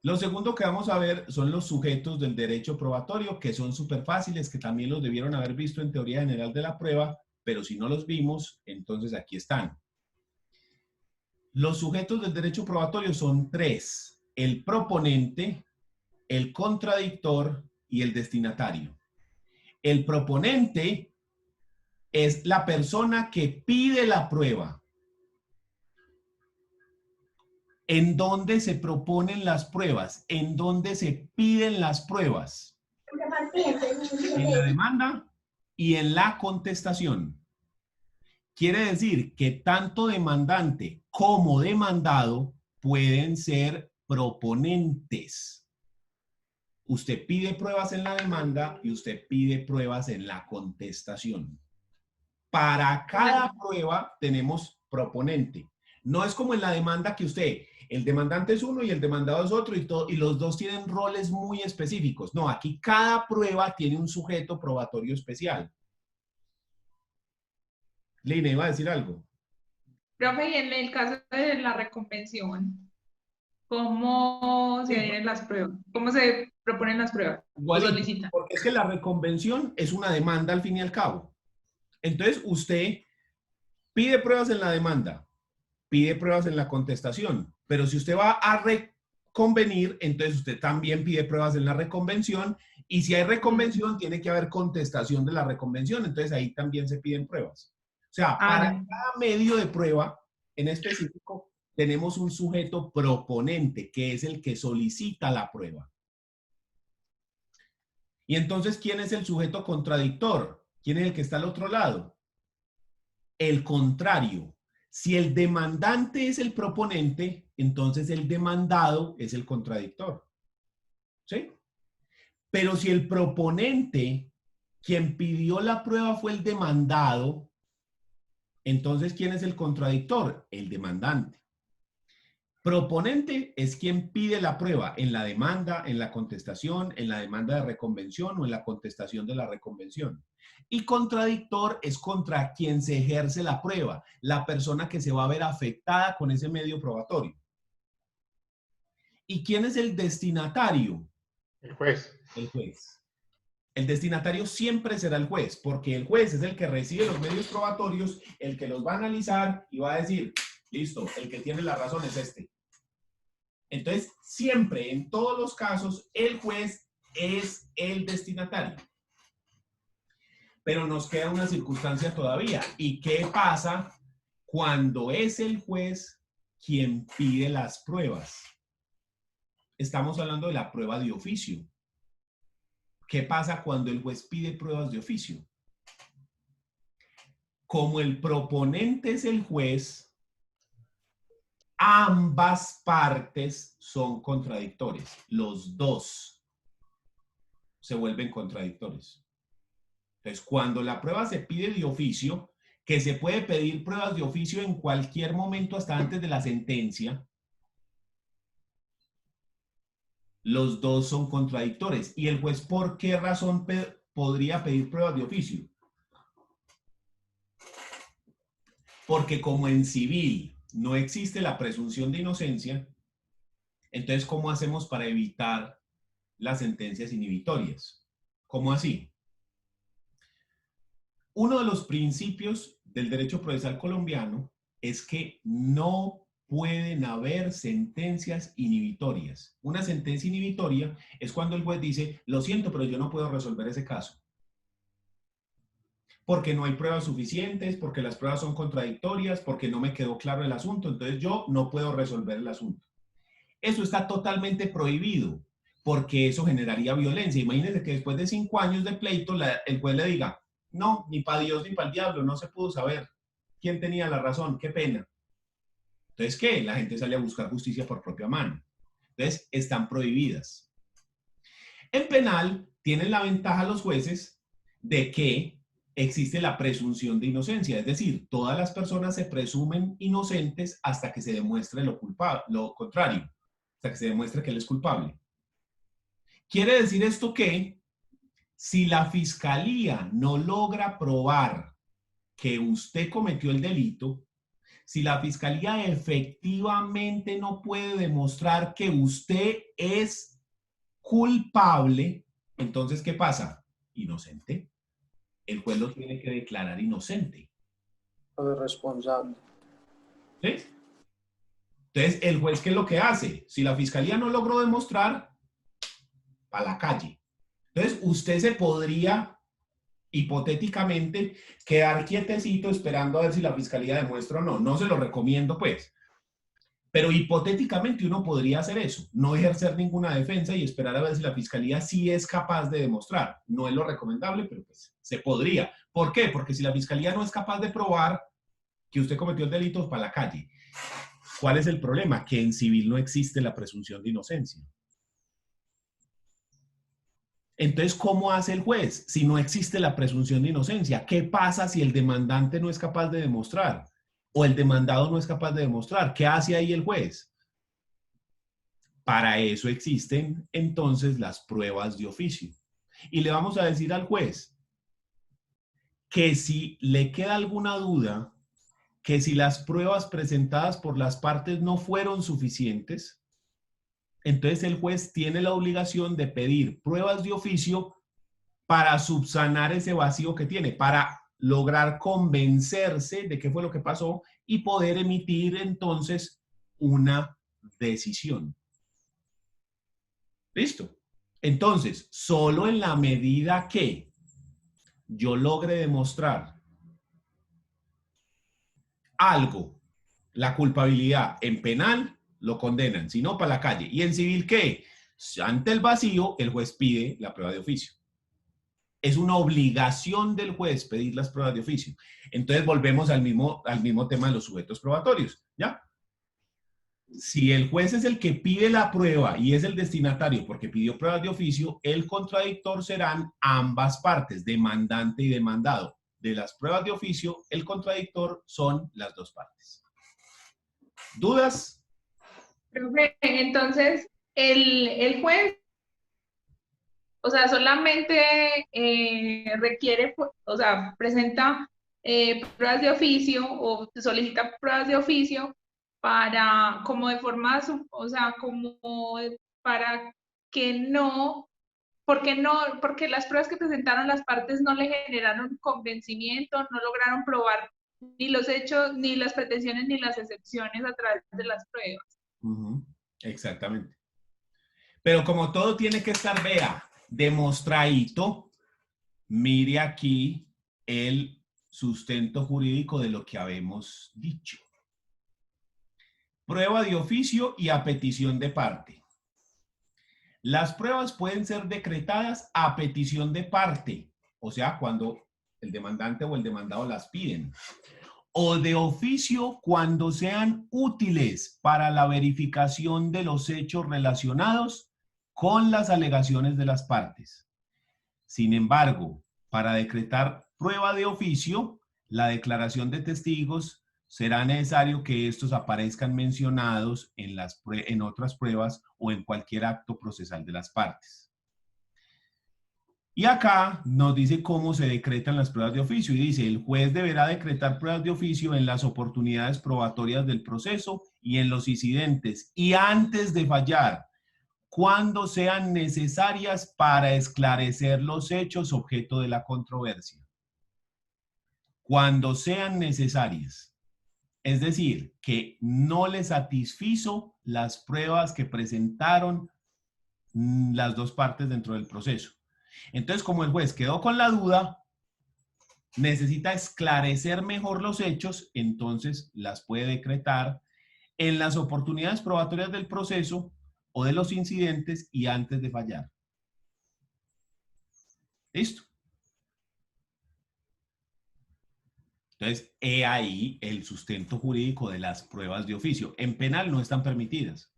Lo segundo que vamos a ver son los sujetos del derecho probatorio, que son súper fáciles, que también los debieron haber visto en teoría general de la prueba, pero si no los vimos, entonces aquí están. Los sujetos del derecho probatorio son 3: el proponente, el contradictor y el destinatario. El proponente es la persona que pide la prueba. ¿En dónde se proponen las pruebas? ¿En dónde se piden las pruebas? En la demanda y en la contestación. Quiere decir que tanto demandante como demandado pueden ser proponentes. Usted pide pruebas en la demanda y usted pide pruebas en la contestación. Para cada prueba tenemos proponente. No es como en la demanda que el demandante es uno y el demandado es otro y los dos tienen roles muy específicos. No, aquí cada prueba tiene un sujeto probatorio especial. Lina, ¿iba a decir algo? Profe, y en el caso de la reconvención, ¿cómo se adhieren las pruebas? ¿Cómo se proponen las pruebas? ¿O Igualito, solicitan? porque es que la reconvención es una demanda al fin y al cabo. Entonces, usted pide pruebas en la demanda, pide pruebas en la contestación, pero si usted va a reconvenir, entonces usted también pide pruebas en la reconvención, y si hay reconvención, tiene que haber contestación de la reconvención, entonces ahí también se piden pruebas. O sea, para cada medio de prueba en específico, tenemos un sujeto proponente, que es el que solicita la prueba. Y entonces, ¿quién es el sujeto contradictor? ¿Quién es el que está al otro lado? El contrario. Si el demandante es el proponente, entonces el demandado es el contradictor. ¿Sí? Pero si el proponente, quien pidió la prueba, fue el demandado, entonces ¿quién es el contradictor? El demandante. Proponente es quien pide la prueba en la demanda, en la contestación, en la demanda de reconvención o en la contestación de la reconvención. Y contradictor es contra quien se ejerce la prueba, la persona que se va a ver afectada con ese medio probatorio. ¿Y quién es el destinatario? El juez. El juez. El destinatario siempre será el juez, porque el juez es el que recibe los medios probatorios, el que los va a analizar y va a decir, listo, el que tiene la razón es este. Entonces, siempre, en todos los casos, el juez es el destinatario. Pero nos queda una circunstancia todavía. ¿Y qué pasa cuando es el juez quien pide las pruebas? Estamos hablando de la prueba de oficio. ¿Qué pasa cuando el juez pide pruebas de oficio? Como el proponente es el juez, ambas partes son contradictorias. Los dos se vuelven contradictorios. Entonces, cuando la prueba se pide de oficio, que se puede pedir pruebas de oficio en cualquier momento hasta antes de la sentencia, los dos son contradictores. ¿Y el juez por qué razón podría pedir pruebas de oficio? Porque como en civil no existe la presunción de inocencia, entonces, ¿cómo hacemos para evitar las sentencias inhibitorias? ¿Cómo así? Uno de los principios del derecho procesal colombiano es que no pueden haber sentencias inhibitorias. Una sentencia inhibitoria es cuando el juez dice, lo siento, pero yo no puedo resolver ese caso. Porque no hay pruebas suficientes, porque las pruebas son contradictorias, porque no me quedó claro el asunto, entonces yo no puedo resolver el asunto. Eso está totalmente prohibido, porque eso generaría violencia. Imagínense que después de 5 años de pleito, el juez le diga, no, ni para Dios ni para el diablo, no se pudo saber quién tenía la razón, qué pena. Entonces, ¿qué? La gente sale a buscar justicia por propia mano. Entonces, están prohibidas. En penal, tienen la ventaja los jueces de que existe la presunción de inocencia, es decir, todas las personas se presumen inocentes hasta que se demuestre lo contrario, hasta que se demuestre que él es culpable. Quiere decir esto que si la fiscalía no logra probar que usted cometió el delito, si la fiscalía efectivamente no puede demostrar que usted es culpable, entonces, ¿qué pasa? Inocente. El juez lo tiene que declarar inocente. O responsable. ¿Sí? Entonces, el juez, ¿qué es lo que hace? Si la fiscalía no logró demostrar, a la calle. Entonces, usted se podría hipotéticamente quedar quietecito esperando a ver si la fiscalía demuestra o no. No se lo recomiendo, pues. Pero hipotéticamente uno podría hacer eso, no ejercer ninguna defensa y esperar a ver si la fiscalía sí es capaz de demostrar. No es lo recomendable, pero pues se podría. ¿Por qué? Porque si la fiscalía no es capaz de probar, que usted cometió el delito para la calle. ¿Cuál es el problema? Que en civil no existe la presunción de inocencia. Entonces, ¿cómo hace el juez si no existe la presunción de inocencia? ¿Qué pasa si el demandante no es capaz de demostrar? O el demandado no es capaz de demostrar. ¿Qué hace ahí el juez? Para eso existen entonces las pruebas de oficio. Y le vamos a decir al juez que si le queda alguna duda, que si las pruebas presentadas por las partes no fueron suficientes, entonces el juez tiene la obligación de pedir pruebas de oficio para subsanar ese vacío que tiene, para lograr convencerse de qué fue lo que pasó y poder emitir entonces una decisión. ¿Listo? Entonces, solo en la medida que yo logre demostrar algo, la culpabilidad en penal, lo condenan, si no, para la calle. ¿Y en civil qué? Ante el vacío, el juez pide la prueba de oficio. Es una obligación del juez pedir las pruebas de oficio. Entonces volvemos al mismo tema de los sujetos probatorios, ¿ya? Si el juez es el que pide la prueba y es el destinatario porque pidió pruebas de oficio, el contradictor serán ambas partes, demandante y demandado. De las pruebas de oficio, el contradictor son las dos partes. ¿Dudas? Profe, entonces, el juez, o sea, solamente requiere, o sea, presenta pruebas de oficio o solicita pruebas de oficio para, como de forma, o sea, como para que no, porque las pruebas que presentaron las partes no le generaron convencimiento, no lograron probar ni los hechos, ni las pretensiones, ni las excepciones a través de las pruebas. Exactamente. Pero como todo tiene que estar, vea, demostradito, mire aquí el sustento jurídico de lo que habemos dicho. Prueba de oficio y a petición de parte. Las pruebas pueden ser decretadas a petición de parte, o sea, cuando el demandante o el demandado las piden, o de oficio cuando sean útiles para la verificación de los hechos relacionados con las alegaciones de las partes. Sin embargo, para decretar prueba de oficio, la declaración de testigos, será necesario que estos aparezcan mencionados en otras pruebas o en cualquier acto procesal de las partes. Y acá nos dice cómo se decretan las pruebas de oficio y dice, el juez deberá decretar pruebas de oficio en las oportunidades probatorias del proceso y en los incidentes y antes de fallar, cuando sean necesarias para esclarecer los hechos objeto de la controversia. Cuando sean necesarias. Es decir, que no le satisfizo las pruebas que presentaron las dos partes dentro del proceso. Entonces, como el juez quedó con la duda, necesita esclarecer mejor los hechos, entonces las puede decretar en las oportunidades probatorias del proceso o de los incidentes y antes de fallar. ¿Listo? Entonces, he ahí el sustento jurídico de las pruebas de oficio. En penal no están permitidas.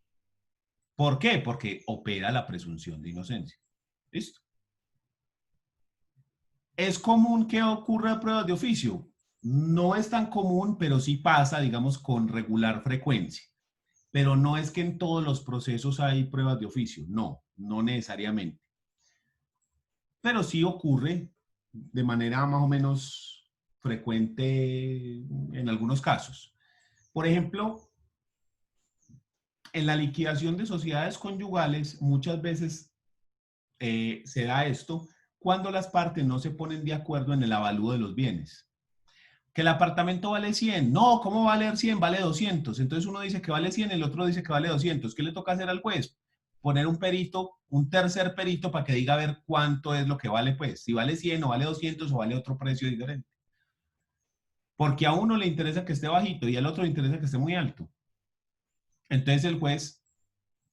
¿Por qué? Porque opera la presunción de inocencia. ¿Listo? ¿Es común que ocurra pruebas de oficio? No es tan común, pero sí pasa, digamos, con regular frecuencia. Pero no es que en todos los procesos hay pruebas de oficio. No, no necesariamente. Pero sí ocurre de manera más o menos frecuente en algunos casos. Por ejemplo, en la liquidación de sociedades conyugales muchas veces se da esto cuando las partes no se ponen de acuerdo en el avalúo de los bienes. Que el apartamento vale 100. No, ¿cómo va a valer 100? Vale 200. Entonces uno dice que vale 100, el otro dice que vale 200. ¿Qué le toca hacer al juez? Poner un perito, un tercer perito para que diga a ver cuánto es lo que vale, pues. Si vale 100 o vale 200 o vale otro precio diferente. Porque a uno le interesa que esté bajito y al otro le interesa que esté muy alto. Entonces el juez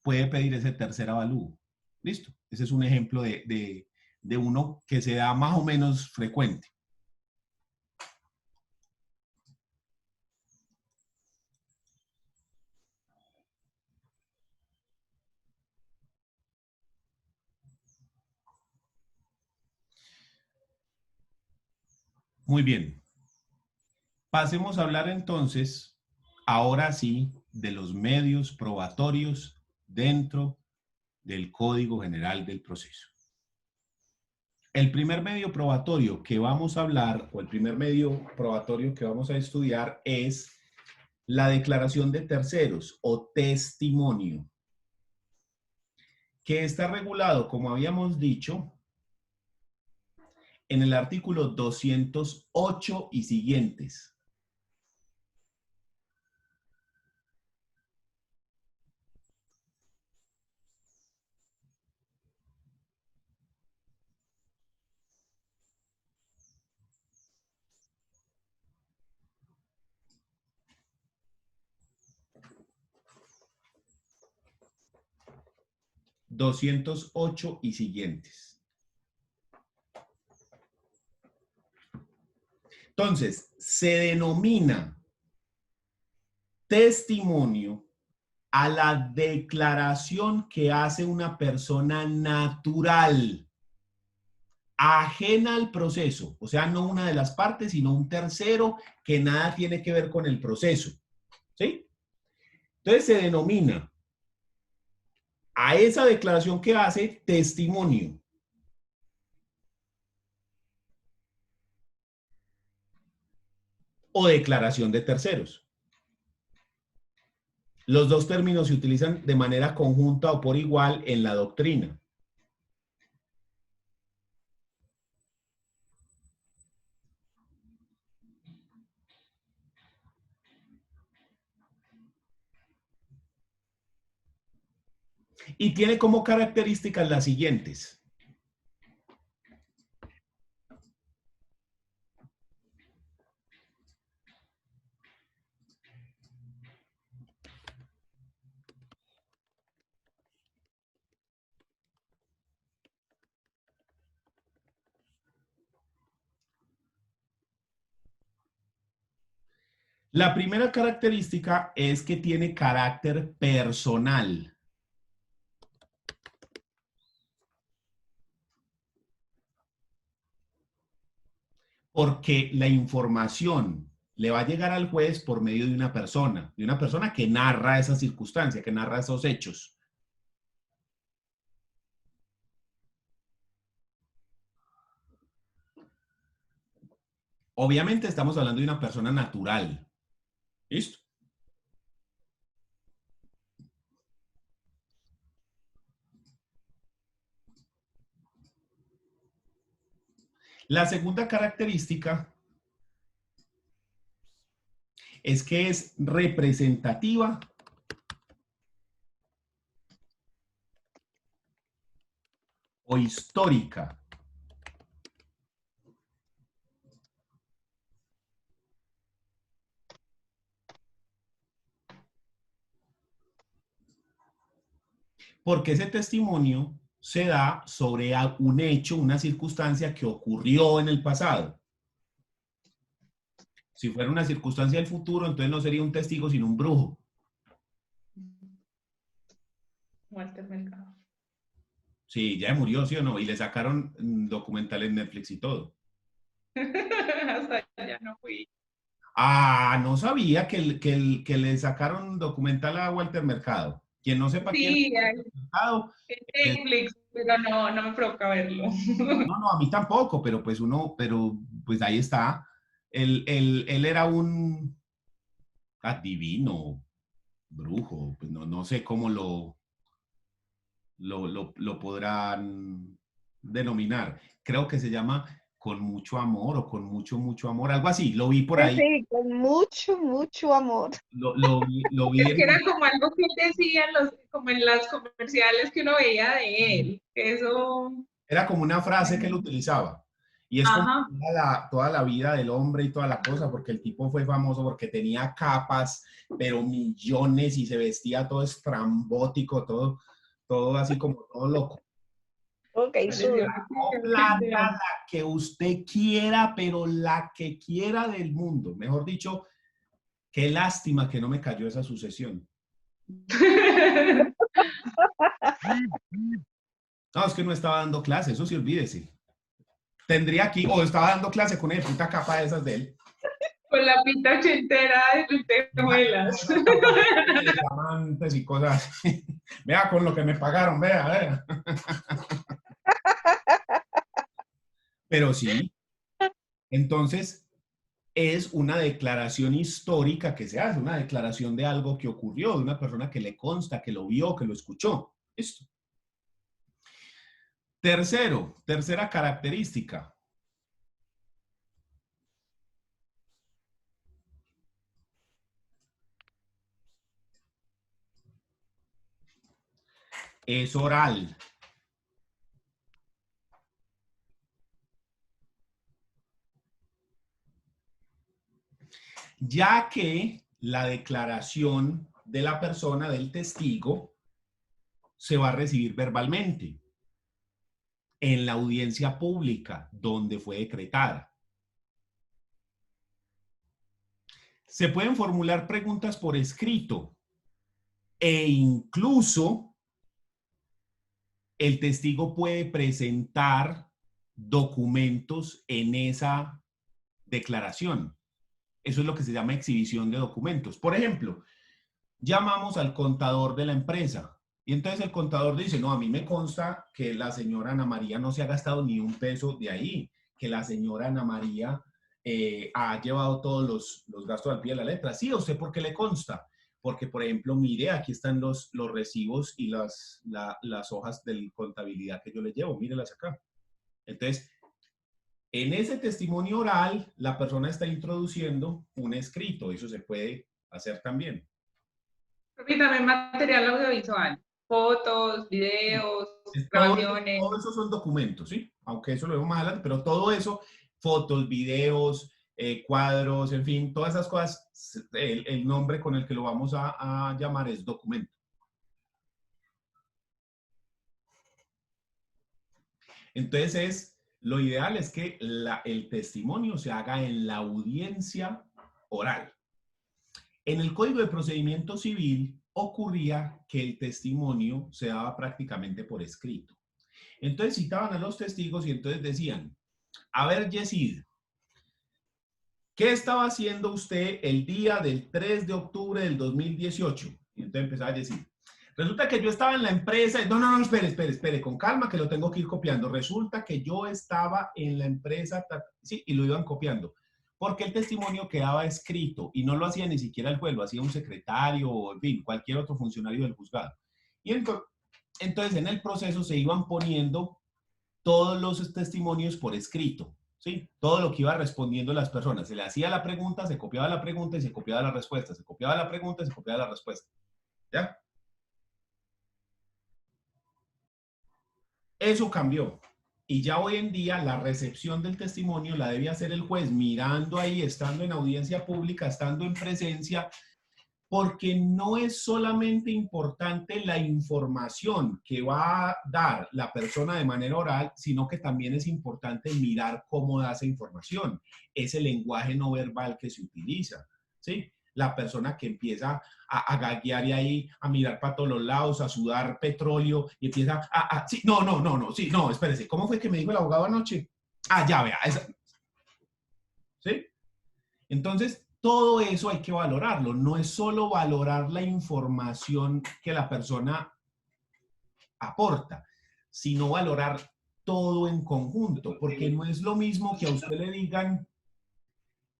puede pedir ese tercer avalúo. Listo. Ese es un ejemplo de uno que se da más o menos frecuente. Muy bien. Pasemos a hablar entonces, ahora sí, de los medios probatorios dentro del Código General del Proceso. El primer medio probatorio que vamos a hablar, o el primer medio probatorio que vamos a estudiar es la declaración de terceros o testimonio, que está regulado, como habíamos dicho, en el artículo 208 y siguientes. ...208 y siguientes. Entonces, se denomina testimonio a la declaración que hace una persona natural, ajena al proceso, o sea, no una de las partes, sino un tercero que nada tiene que ver con el proceso, ¿sí? Entonces se denomina a esa declaración que hace testimonio. O declaración de terceros. Los dos términos se utilizan de manera conjunta o por igual en la doctrina. Y tiene como características las siguientes. La primera característica es que tiene carácter personal. Porque la información le va a llegar al juez por medio de una persona que narra esa circunstancia, que narra esos hechos. Obviamente estamos hablando de una persona natural. ¿Listo? La segunda característica es que es representativa o histórica. Porque ese testimonio se da sobre un hecho, una circunstancia que ocurrió en el pasado. Si fuera una circunstancia del futuro, entonces no sería un testigo, sino un brujo. Walter Mercado. Sí, ya murió, ¿sí o no? Y le sacaron documental en Netflix y todo. Hasta allá no fui. Ah, no sabía que le sacaron documental a Walter Mercado. Quien no sepa quién es Walter Mercado. En Netflix, pero no me provoca verlo. No, a mí tampoco, pero pues ahí está. Él era un adivino, brujo, pues no sé cómo lo podrán denominar. Creo que se llama Con mucho amor o Con mucho amor, algo así, lo vi por ahí. Sí, con mucho amor. Lo vi Es que era como algo que él decía como en las comerciales que uno veía de él. Eso... Era como una frase que él utilizaba. Y es como toda la vida del hombre y toda la cosa, porque el tipo fue famoso porque tenía capas, pero millones, y se vestía todo estrambótico, todo así como todo loco. Ok, Plata, la que usted quiera, pero la que quiera del mundo. Mejor dicho, qué lástima que no me cayó esa sucesión. No, es que no estaba dando clase, eso sí, olvídese. Tendría aquí, o estaba dando clase con una puta capa de esas de él. Con la pinta ochentera de lentejuelas. Diamantes y cosas así. Vea con lo que me pagaron, vea. Pero sí, entonces es una declaración histórica que se hace, una declaración de algo que ocurrió, de una persona que le consta, que lo vio, que lo escuchó. Esto. Tercera característica. Es oral. Ya que la declaración de la persona, del testigo, se va a recibir verbalmente en la audiencia pública donde fue decretada. Se pueden formular preguntas por escrito e incluso el testigo puede presentar documentos en esa declaración. Eso es lo que se llama exhibición de documentos. Por ejemplo, llamamos al contador de la empresa y entonces el contador dice, no, a mí me consta que la señora Ana María no se ha gastado ni un peso de ahí, que la señora Ana María ha llevado todos los gastos al pie de la letra. Sí, ¿a usted por qué le consta? Porque, por ejemplo, mire, aquí están los recibos y las hojas de contabilidad que yo le llevo, mírelas acá. Entonces, en ese testimonio oral, la persona está introduciendo un escrito, eso se puede hacer también. Y también material audiovisual, fotos, videos, grabaciones. Todo eso son documentos, ¿sí? Aunque eso lo vemos más adelante, pero todo eso, fotos, videos, cuadros, en fin, todas esas cosas, el nombre con el que lo vamos a llamar es documento. Entonces, lo ideal es que el testimonio se haga en la audiencia oral. En el Código de Procedimiento Civil ocurría que el testimonio se daba prácticamente por escrito. Entonces citaban a los testigos y entonces decían, a ver, Yesid, ¿qué estaba haciendo usted el día del 3 de octubre del 2018? Y entonces empezaba a decir, resulta que yo estaba en la empresa, no, espere, con calma que lo tengo que ir copiando. Resulta que yo estaba en la empresa, sí, y lo iban copiando. Porque el testimonio quedaba escrito y no lo hacía ni siquiera el juez, lo hacía un secretario o, en fin, cualquier otro funcionario del juzgado. Y entonces en el proceso se iban poniendo todos los testimonios por escrito, ¿sí? Todo lo que iba respondiendo las personas. Se le hacía la pregunta, se copiaba la pregunta y se copiaba la respuesta. Se copiaba la pregunta y se copiaba la respuesta. ¿Ya? Eso cambió. Y ya hoy en día la recepción del testimonio la debe hacer el juez mirando ahí, estando en audiencia pública, estando en presencia, porque no es solamente importante la información que va a dar la persona de manera oral, sino que también es importante mirar cómo da esa información, ese lenguaje no verbal que se utiliza, ¿sí? La persona que empieza a gaguear y ahí a mirar para todos los lados, a sudar petróleo y empieza sí, no, espérese, ¿cómo fue que me dijo el abogado anoche? Ah, ya vea, ¿sí? Entonces, todo eso hay que valorarlo, no es solo valorar la información que la persona aporta, sino valorar todo en conjunto, porque no es lo mismo que a usted le digan,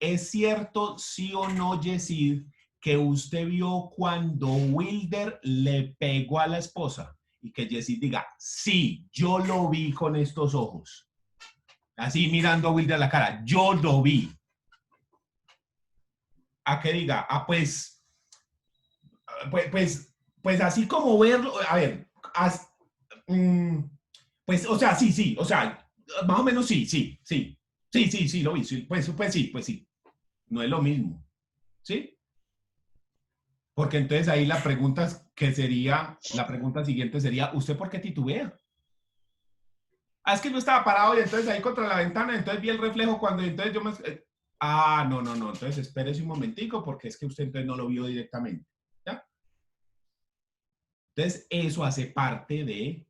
¿es cierto, sí o no, Yesid, que usted vio cuando Wilder le pegó a la esposa? Y que Yesid diga, sí, yo lo vi con estos ojos. Así mirando a Wilder a la cara, yo lo vi. A que diga, pues así como verlo, a ver, pues, o sea, sí, o sea, más o menos sí, lo vi, sí, pues sí, no es lo mismo, ¿sí? Porque entonces ahí la pregunta siguiente sería, ¿usted por qué titubea? Ah, es que yo estaba parado y entonces ahí contra la ventana, entonces vi el reflejo cuando entonces yo me... no, entonces espérese un momentico porque es que usted entonces no lo vio directamente, ¿ya? Entonces eso hace parte de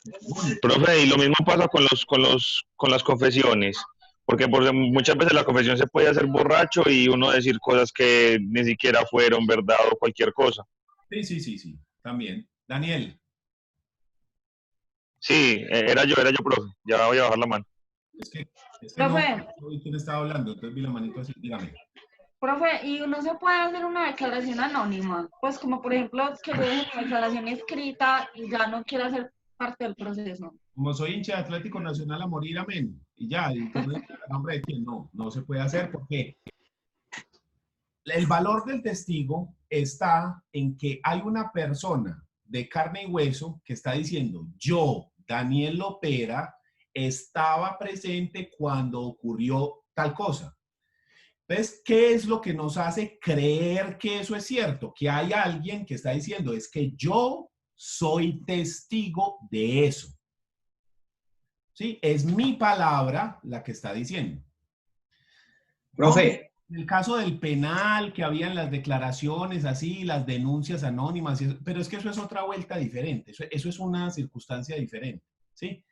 testimonio. Profe, y lo mismo pasa con las confesiones, porque muchas veces la confesión se puede hacer borracho y uno decir cosas que ni siquiera fueron verdad o cualquier cosa. Sí, también. Daniel. Sí, era yo, profe. Ya voy a bajar la mano. Es que Profe. no vi quién estaba hablando, entonces vi la manito así, dígame. Profe, ¿y uno se puede hacer una declaración anónima? Pues como por ejemplo que yo deje mi declaración escrita y ya no quiera ser parte del proceso. Como soy hincha de Atlético Nacional a morir, amén. Y ya, y que no diga el nombre de quién, no se puede hacer porque el valor del testigo está en que hay una persona de carne y hueso que está diciendo, yo, Daniel Lopera, estaba presente cuando ocurrió tal cosa. Entonces, ¿qué es lo que nos hace creer que eso es cierto? Que hay alguien que está diciendo, es que yo soy testigo de eso. ¿Sí? Es mi palabra la que está diciendo. Profe. En el caso del penal, que habían las declaraciones así, las denuncias anónimas, pero es que eso es otra vuelta diferente, eso es una circunstancia diferente, ¿sí?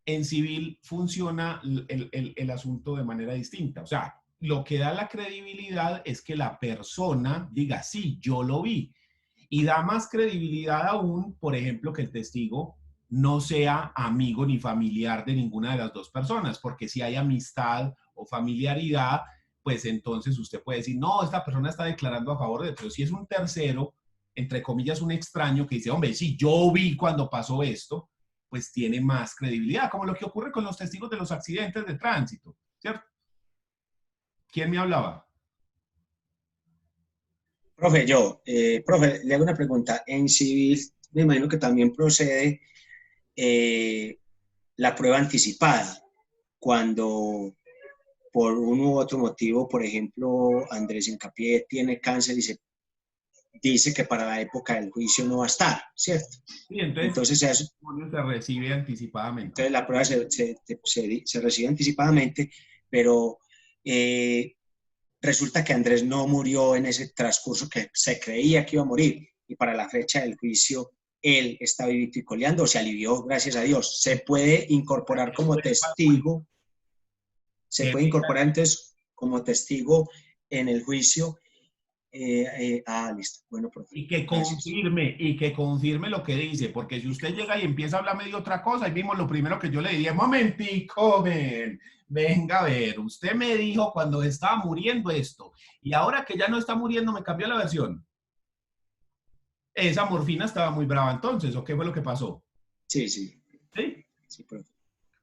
En civil funciona el asunto de manera distinta, o sea, lo que da la credibilidad es que la persona diga, sí, yo lo vi, y da más credibilidad aún, por ejemplo, que el testigo no sea amigo ni familiar de ninguna de las dos personas, porque si hay amistad o familiaridad, pues entonces usted puede decir, no, esta persona está declarando a favor de, pero si es un tercero, entre comillas, un extraño que dice, hombre, sí, yo vi cuando pasó esto, pues tiene más credibilidad, como lo que ocurre con los testigos de los accidentes de tránsito, ¿cierto? ¿Quién me hablaba? Profe, profe, le hago una pregunta. En civil, me imagino que también procede la prueba anticipada, cuando por uno u otro motivo, por ejemplo, Andrés Hincapié tiene cáncer y se dice que para la época del juicio no va a estar, ¿cierto? Sí, entonces se recibe anticipadamente. Entonces la prueba se recibe anticipadamente, pero resulta que Andrés no murió en ese transcurso que se creía que iba a morir, y para la fecha del juicio él está vivito y coleando, se alivió, gracias a Dios. Se puede incorporar como testigo, entonces como testigo en el juicio. Listo. Bueno, profe. Y que confirme lo que dice, porque si usted llega y empieza a hablarme de otra cosa, ahí mismo lo primero que yo le diría, momentico, venga a ver, usted me dijo cuando estaba muriendo esto, y ahora que ya no está muriendo me cambió la versión. Esa morfina estaba muy brava entonces, ¿o qué fue lo que pasó? Sí. ¿Sí? Sí, profe.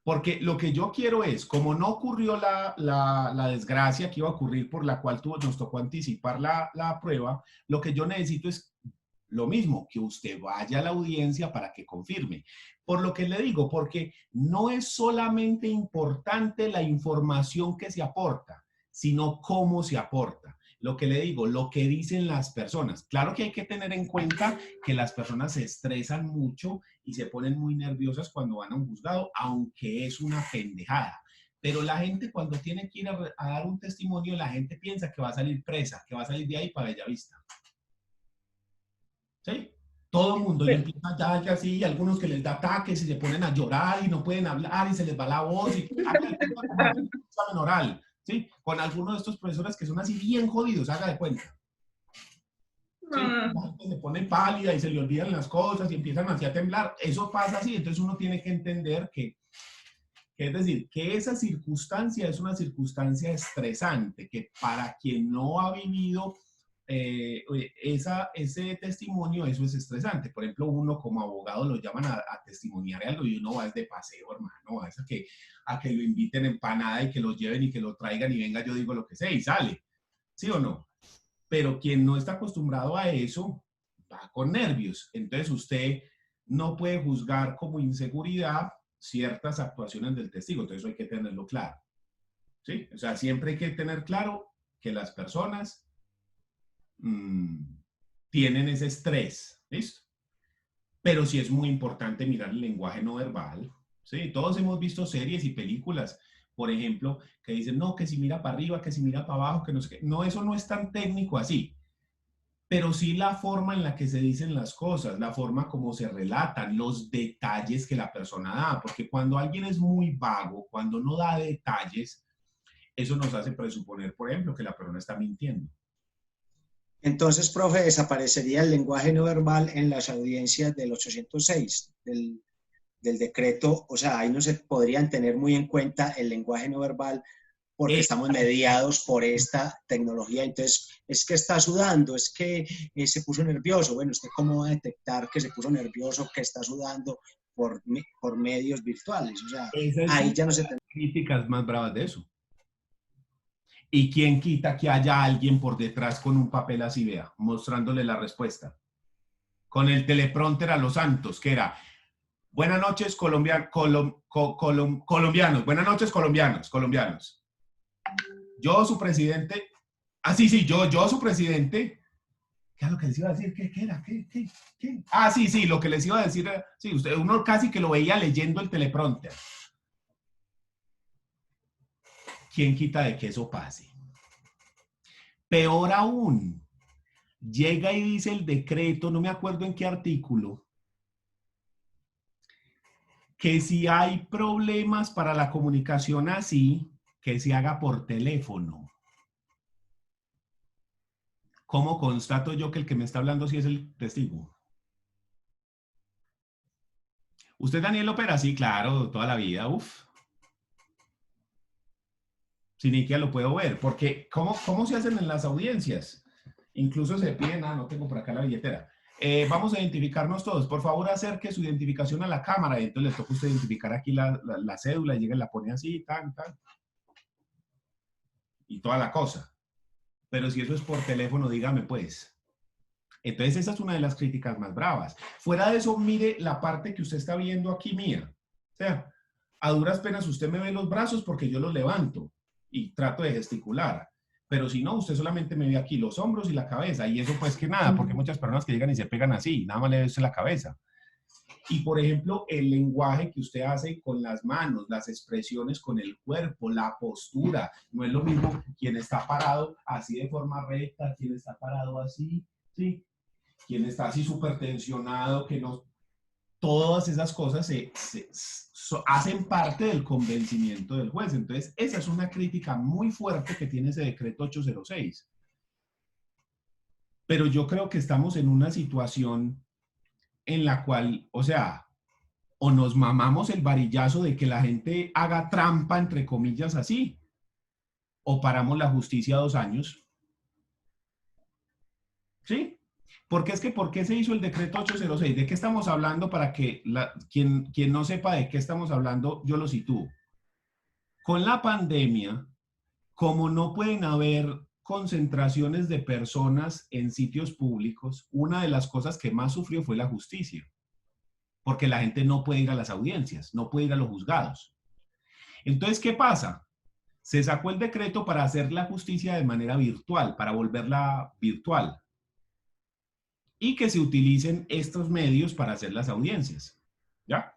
Porque lo que yo quiero es, como no ocurrió la desgracia que iba a ocurrir por la cual nos tocó anticipar la prueba, lo que yo necesito es lo mismo, que usted vaya a la audiencia para que confirme. Por lo que le digo, porque no es solamente importante la información que se aporta, sino cómo se aporta. Lo que le digo, lo que dicen las personas. Claro que hay que tener en cuenta que las personas se estresan mucho y se ponen muy nerviosas cuando van a un juzgado, aunque es una pendejada. Pero la gente cuando tiene que ir a dar un testimonio, la gente piensa que va a salir presa, que va a salir de ahí para Bellavista. ¿Sí? Todo el mundo, y empieza ya así, y algunos que les da ataques y se ponen a llorar y no pueden hablar y se les va la voz y examen oral. ¿Sí? Con algunos de estos profesores que son así bien jodidos, haga de cuenta. ¿Sí? La gente se pone pálida y se le olvidan las cosas y empiezan así a temblar. Eso pasa así, entonces uno tiene que entender que es decir, que esa circunstancia es una circunstancia estresante, que para quien no ha vivido ese testimonio, eso es estresante. Por ejemplo, uno como abogado lo llaman a testimoniar algo y uno va desde paseo, hermano, a que lo inviten en empanada y que lo lleven y que lo traigan y venga, yo digo lo que sé y sale, ¿sí o no? Pero quien no está acostumbrado a eso, va con nervios. Entonces usted no puede juzgar como inseguridad ciertas actuaciones del testigo, entonces eso hay que tenerlo claro, ¿sí? O sea, siempre hay que tener claro que las personas tienen ese estrés, ¿listo? Pero sí es muy importante mirar el lenguaje no verbal, ¿sí? Todos hemos visto series y películas, por ejemplo, que dicen, no, que si mira para arriba, que si mira para abajo, que no sé qué. No, eso no es tan técnico así. pero sí la forma en la que se dicen las cosas, la forma como se relatan, los detalles que la persona da, porque cuando alguien es muy vago, cuando no da detalles, eso nos hace presuponer, por ejemplo, que la persona está mintiendo. Entonces, profe, desaparecería el lenguaje no verbal en las audiencias del 806, del decreto, o sea, ahí no se podrían tener muy en cuenta el lenguaje no verbal porque estamos mediados por esta tecnología. Entonces, es que está sudando, es que se puso nervioso. Bueno, ¿usted cómo va a detectar que se puso nervioso, que está sudando por medios virtuales? O sea, ahí ya no se... Críticas más bravas de eso. ¿Y quién quita que haya alguien por detrás con un papel así, vea, mostrándole la respuesta? Con el teleprompter a los santos, que era, buenas noches colombianos, buenas noches colombianos. Yo, su presidente, sí, yo, su presidente, ¿qué es lo que les iba a decir? ¿Qué era? ¿Qué? Sí, lo que les iba a decir era, sí, uno casi que lo veía leyendo el teleprompter. ¿Quién quita de que eso pase? Peor aún, llega y dice el decreto, no me acuerdo en qué artículo, que si hay problemas para la comunicación así, que se haga por teléfono. ¿Cómo constato yo que el que me está hablando sí es el testigo? ¿Usted, Daniel, opera? Sí, claro, toda la vida, uf. Sin ni que lo puedo ver, porque ¿cómo se hacen en las audiencias? Incluso se piden, no tengo por acá la billetera. Vamos a identificarnos todos. Por favor, acerque su identificación a la cámara. Y entonces le toca a usted identificar aquí la cédula, y llega y la pone así, tan. Y toda la cosa. Pero si eso es por teléfono, dígame pues. Entonces esa es una de las críticas más bravas. Fuera de eso, mire la parte que usted está viendo aquí mía. O sea, a duras penas usted me ve los brazos porque yo los levanto y trato de gesticular. Pero si no, usted solamente me ve aquí los hombros y la cabeza. Y eso pues que nada, porque hay muchas personas que llegan y se pegan así, nada más le ve usted la cabeza. Y por ejemplo, el lenguaje que usted hace con las manos, las expresiones con el cuerpo, la postura, no es lo mismo quien está parado así de forma recta, quien está parado así, ¿sí? Quien está así súper tensionado, que no... Todas esas cosas hacen parte del convencimiento del juez. Entonces, esa es una crítica muy fuerte que tiene ese decreto 806. Pero yo creo que estamos en una situación en la cual, o sea, o nos mamamos el varillazo de que la gente haga trampa, entre comillas, así, o paramos la justicia 2 años. ¿Sí? Porque es que, ¿por qué se hizo el decreto 806? ¿De qué estamos hablando para que quien no sepa de qué estamos hablando, yo lo sitúo? Con la pandemia, como no pueden haber concentraciones de personas en sitios públicos, una de las cosas que más sufrió fue la justicia. Porque la gente no puede ir a las audiencias, no puede ir a los juzgados. Entonces, ¿qué pasa? Se sacó el decreto para hacer la justicia de manera virtual, para volverla virtual. Y que se utilicen estos medios para hacer las audiencias. ¿Ya?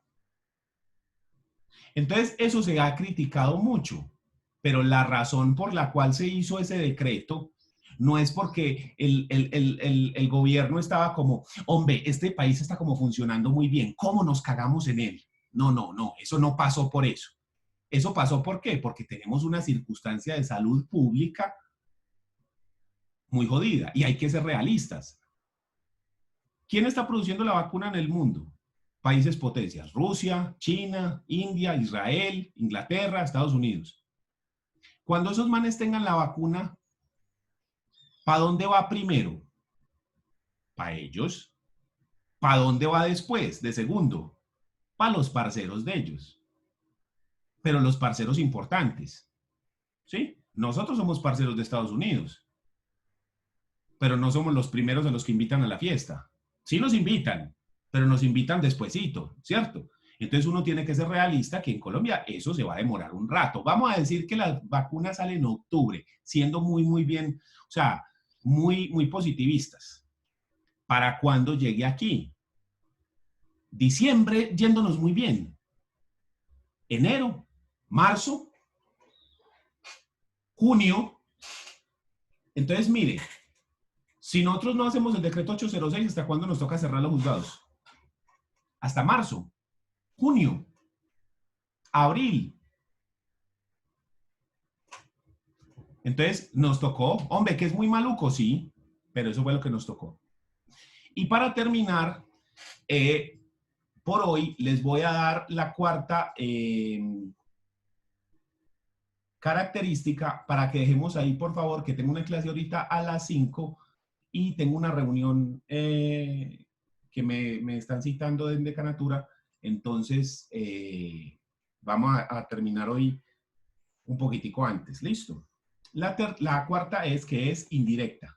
Entonces, eso se ha criticado mucho, pero la razón por la cual se hizo ese decreto no es porque el gobierno estaba como, hombre, este país está como funcionando muy bien, ¿cómo nos cagamos en él? No, eso no pasó por eso. ¿Eso pasó por qué? Porque tenemos una circunstancia de salud pública muy jodida y hay que ser realistas. ¿Quién está produciendo la vacuna en el mundo? Países potencias, Rusia, China, India, Israel, Inglaterra, Estados Unidos. Cuando esos manes tengan la vacuna, ¿para dónde va primero? Para ellos. ¿Para dónde va después? De segundo. Para los parceros de ellos. Pero los parceros importantes. ¿Sí? Nosotros somos parceros de Estados Unidos. Pero no somos los primeros a los que invitan a la fiesta. Sí nos invitan, pero nos invitan despuesito, ¿cierto? Entonces uno tiene que ser realista que en Colombia eso se va a demorar un rato. Vamos a decir que la vacuna sale en octubre, siendo muy bien, o sea, muy positivistas. ¿Para cuándo llegue aquí? Diciembre, yéndonos muy bien. Enero, marzo, junio. Entonces, mire, Si nosotros no hacemos el decreto 806, ¿hasta cuándo nos toca cerrar los juzgados? Hasta marzo, junio, abril. Entonces, nos tocó, hombre, que es muy maluco, sí, pero eso fue lo que nos tocó. Y para terminar, por hoy les voy a dar la cuarta característica para que dejemos ahí, por favor, que tengo una clase ahorita a las 5 y tengo una reunión que me están citando en decanatura. Entonces, vamos a terminar hoy un poquitico antes. ¿Listo? La cuarta es que es indirecta.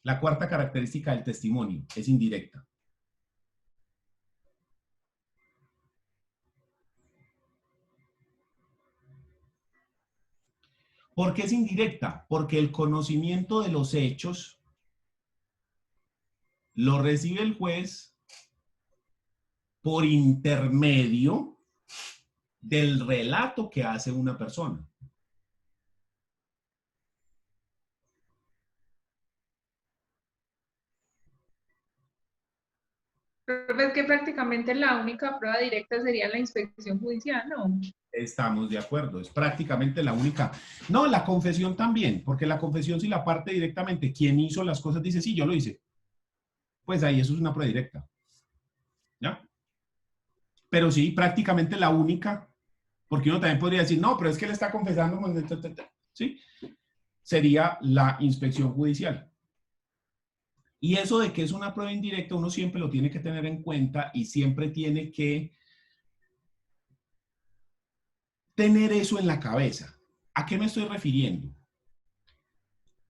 La cuarta característica del testimonio es indirecta. ¿Por qué es indirecta? Porque el conocimiento de los hechos lo recibe el juez por intermedio del relato que hace una persona. Pero es que prácticamente la única prueba directa sería la inspección judicial, ¿no? Estamos de acuerdo, es prácticamente la única. No, la confesión también, porque la confesión si la parte directamente, quien hizo las cosas dice, sí, yo lo hice. Pues ahí eso es una prueba directa. ¿Ya? Pero sí, prácticamente la única, porque uno también podría decir, no, pero es que él está confesando, ¿sí? Sería la inspección judicial. Y eso de que es una prueba indirecta, uno siempre lo tiene que tener en cuenta y siempre tiene que tener eso en la cabeza. ¿A qué me estoy refiriendo?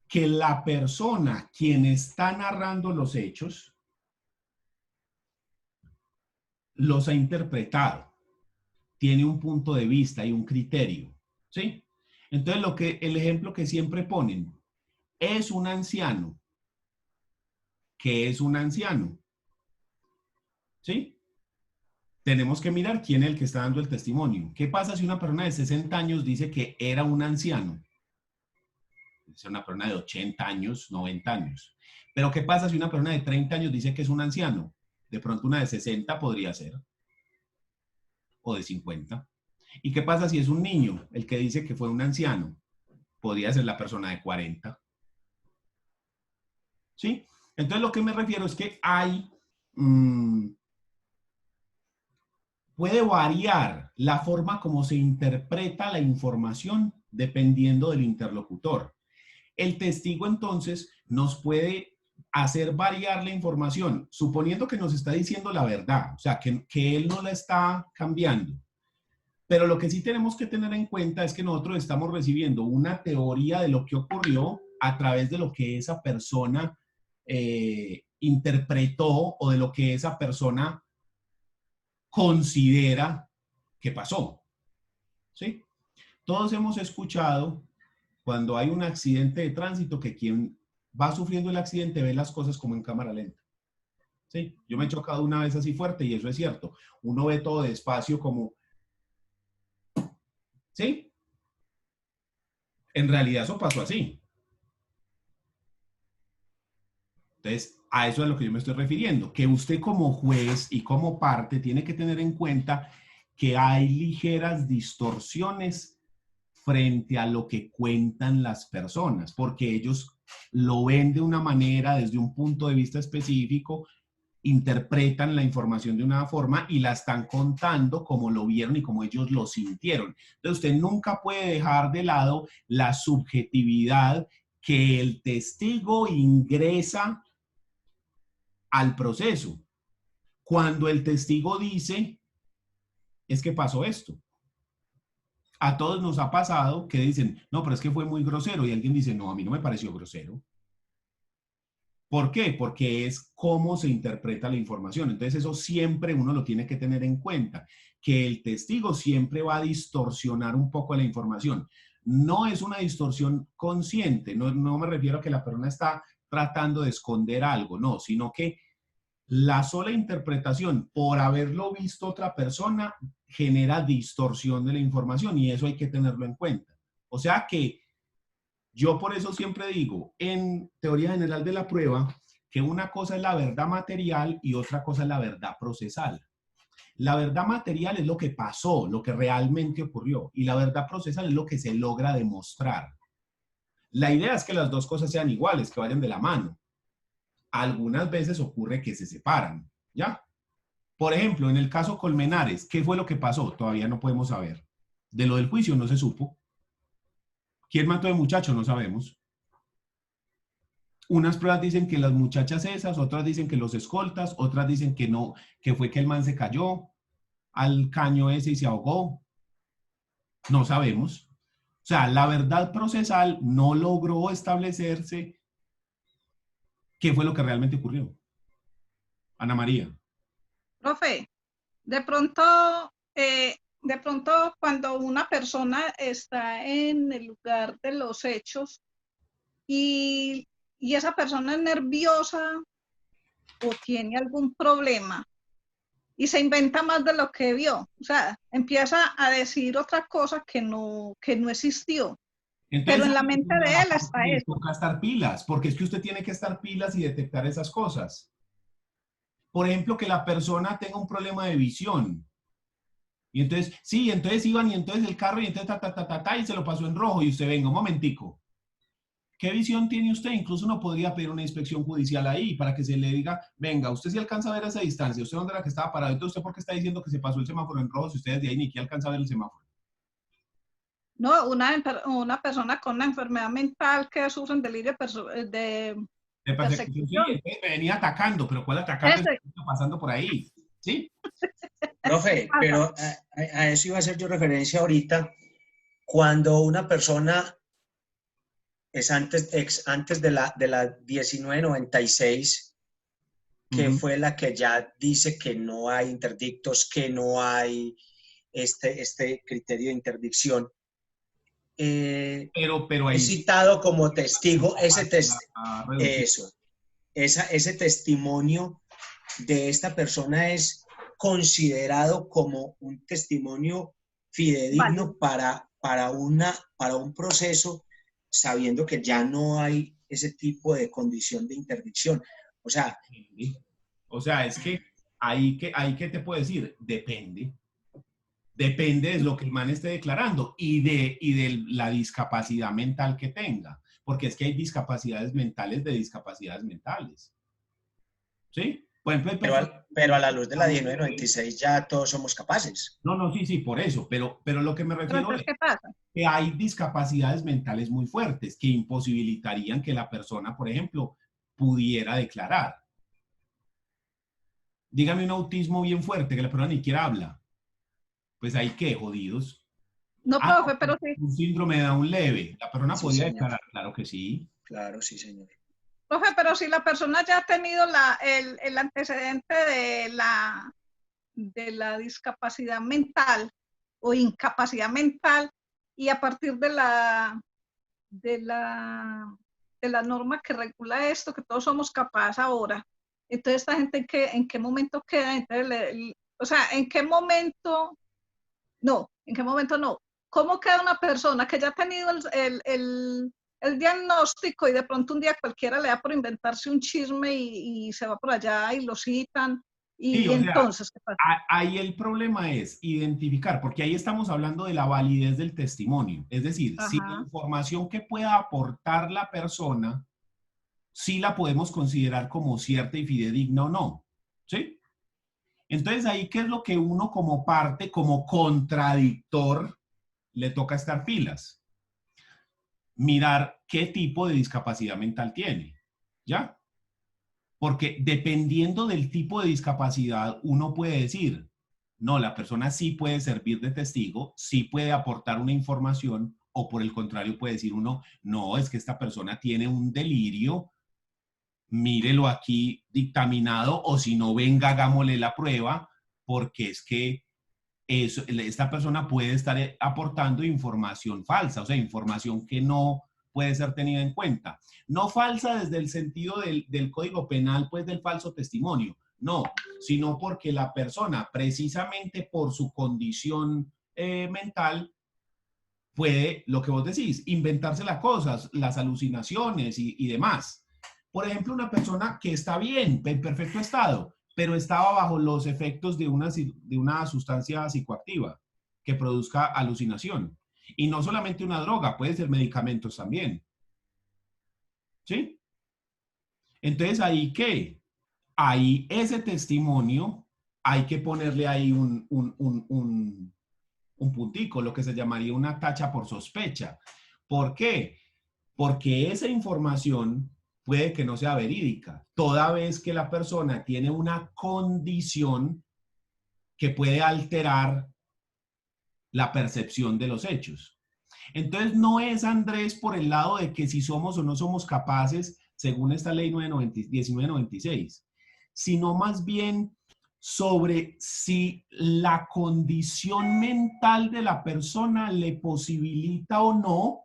Que la persona quien está narrando los hechos los ha interpretado, tiene un punto de vista y un criterio, ¿sí? Entonces, el ejemplo que siempre ponen es un anciano. ¿Qué es un anciano? ¿Sí? Tenemos que mirar quién es el que está dando el testimonio. ¿Qué pasa si una persona de 60 años dice que era un anciano? Es una persona de 80 años, 90 años. Pero ¿qué pasa si una persona de 30 años dice que es un anciano? De pronto una de 60 podría ser. O de 50. ¿Y qué pasa si es un niño el que dice que fue un anciano? Podría ser la persona de 40. ¿Sí? Entonces lo que me refiero es que hay... puede variar la forma como se interpreta la información dependiendo del interlocutor. El testigo entonces nos puede hacer variar la información, suponiendo que nos está diciendo la verdad, o sea, que él no la está cambiando. Pero lo que sí tenemos que tener en cuenta es que nosotros estamos recibiendo una teoría de lo que ocurrió a través de lo que esa persona interpretó o de lo que esa persona considera que pasó. ¿Sí? Todos hemos escuchado cuando hay un accidente de tránsito que quien va sufriendo el accidente ve las cosas como en cámara lenta. ¿Sí? Yo me he chocado una vez así fuerte y eso es cierto. Uno ve todo despacio como... ¿Sí? En realidad eso pasó así. Entonces, a eso es a lo que yo me estoy refiriendo, que usted como juez y como parte tiene que tener en cuenta que hay ligeras distorsiones frente a lo que cuentan las personas, porque ellos lo ven de una manera, desde un punto de vista específico, interpretan la información de una forma y la están contando como lo vieron y como ellos lo sintieron. Entonces, usted nunca puede dejar de lado la subjetividad que el testigo ingresa al proceso. Cuando el testigo dice, es que pasó esto. A todos nos ha pasado que dicen, no, pero es que fue muy grosero. Y alguien dice, no, a mí no me pareció grosero. ¿Por qué? Porque es cómo se interpreta la información. Entonces eso siempre uno lo tiene que tener en cuenta, que el testigo siempre va a distorsionar un poco la información. No es una distorsión consciente, no me refiero a que la persona está tratando de esconder algo, no, sino que la sola interpretación por haberlo visto otra persona genera distorsión de la información y eso hay que tenerlo en cuenta. O sea que Yo por eso siempre digo, en teoría general de la prueba, que una cosa es la verdad material y otra cosa es la verdad procesal. La verdad material es lo que pasó, lo que realmente ocurrió, y la verdad procesal es lo que se logra demostrar. La idea es que las dos cosas sean iguales, que vayan de la mano. Algunas veces ocurre que se separan, ¿ya? Por ejemplo, en el caso Colmenares, ¿qué fue lo que pasó? Todavía no podemos saber. De lo del juicio no se supo. ¿Quién mató al muchacho? No sabemos. Unas pruebas dicen que las muchachas esas, otras dicen que los escoltas, otras dicen que no, que fue que el man se cayó al caño ese y se ahogó. No sabemos. O sea, la verdad procesal no logró establecerse qué fue lo que realmente ocurrió. Ana María. Profe, de pronto cuando una persona está en el lugar de los hechos y esa persona es nerviosa o tiene algún problema y se inventa más de lo que vio, o sea, empieza a decir otra cosa que no existió. Entonces, pero en la mente de él está eso. Toca estar pilas, porque es que usted tiene que estar pilas y detectar esas cosas. Por ejemplo, que la persona tenga un problema de visión. Y entonces, sí, entonces iban y entonces el carro y entonces y se lo pasó en rojo y usted, venga, un momentico. ¿Qué visión tiene usted? Incluso uno podría pedir una inspección judicial ahí para que se le diga, venga, usted sí alcanza a ver a esa distancia, usted dónde era que estaba parado, entonces usted por qué está diciendo que se pasó el semáforo en rojo si usted desde ahí ni que alcanza a ver el semáforo. No, una persona con una enfermedad mental que sufre un delirio de persecución. Sí, me venía atacando, pero ¿cuál atacando está pasando por ahí? ¿Sí? Profe, pero a eso iba a hacer yo referencia ahorita. Cuando una persona es antes de la 1996, que fue la que ya dice que no hay interdictos, que no hay este criterio de interdicción. Pero ahí, he citado como testigo ese testimonio de esta persona es considerado como un testimonio fidedigno para un proceso, sabiendo que ya no hay ese tipo de condición de interdicción. O sea, es que ahí que te puedo decir, depende. Depende de lo que el man esté declarando y de la discapacidad mental que tenga. Porque es que hay discapacidades mentales de discapacidades mentales. ¿Sí? Por ejemplo, pero a la luz de la 1996 ya todos somos capaces. No, sí, por eso. Pero lo que me refiero es que hay discapacidades mentales muy fuertes que imposibilitarían que la persona, por ejemplo, pudiera declarar. Dígame un autismo bien fuerte que la persona ni siquiera habla. Pues hay que, jodidos. No, profe, pero sí. Un síndrome de Down leve. ¿La persona Sí, podría señor. declarar? Claro que sí. Claro, sí, señor. Profe, pero si la persona ya ha tenido el antecedente de la discapacidad mental o incapacidad mental y a partir de la norma que regula esto, que todos somos capaces ahora, entonces esta gente ¿en qué momento queda? Entonces, o sea, ¿en qué momento no? ¿Cómo queda una persona que ya ha tenido el diagnóstico y de pronto un día cualquiera le da por inventarse un chisme y se va por allá y lo citan? Y Sí, entonces, ¿qué pasa? Ahí el problema es identificar, porque ahí estamos hablando de la validez del testimonio. Es decir, si la información que pueda aportar la persona, sí la podemos considerar como cierta y fidedigna o no. ¿Sí? Entonces, ahí, ¿qué es lo que uno como parte, como contradictor, le toca estar pilas? Mirar qué tipo de discapacidad mental tiene. ¿Ya? Porque dependiendo del tipo de discapacidad, uno puede decir, no, la persona sí puede servir de testigo, sí puede aportar una información, o por el contrario puede decir uno, no, es que esta persona tiene un delirio, mírelo aquí dictaminado, o si no, venga, hagámosle la prueba, porque es que esta persona puede estar aportando información falsa, o sea, información que no puede ser tenida en cuenta. No falsa desde el sentido del Código Penal, pues del falso testimonio, no, sino porque la persona, precisamente por su condición mental, puede, lo que vos decís, inventarse las cosas, las alucinaciones y demás. Por ejemplo, una persona que está bien, en perfecto estado, pero estaba bajo los efectos de una sustancia psicoactiva que produzca alucinación. Y no solamente una droga, puede ser medicamentos también. ¿Sí? Entonces, ¿ahí qué? Ahí ese testimonio hay que ponerle ahí un puntico, lo que se llamaría una tacha por sospecha. ¿Por qué? Porque esa información puede que no sea verídica, toda vez que la persona tiene una condición que puede alterar la percepción de los hechos. Entonces, no es, Andrés, por el lado de que si somos o no somos capaces, según esta ley 1996, sino más bien sobre si la condición mental de la persona le posibilita o no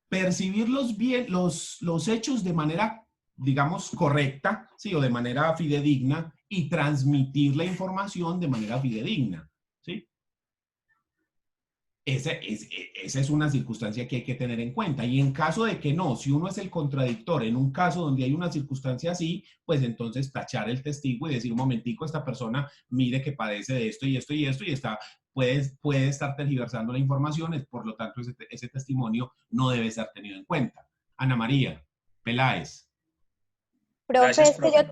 percibir los hechos de manera, digamos, correcta, ¿sí? O de manera fidedigna y transmitir la información de manera fidedigna, ¿sí? Esa es una circunstancia que hay que tener en cuenta. Y en caso de que no, si uno es el contradictor en un caso donde hay una circunstancia así, pues entonces tachar el testigo y decir, un momentico, esta persona mire que padece de esto y esto y esto y puede estar tergiversando la información, por lo tanto ese testimonio no debe ser tenido en cuenta. Ana María Peláez. Profe, Gracias, es que profe. yo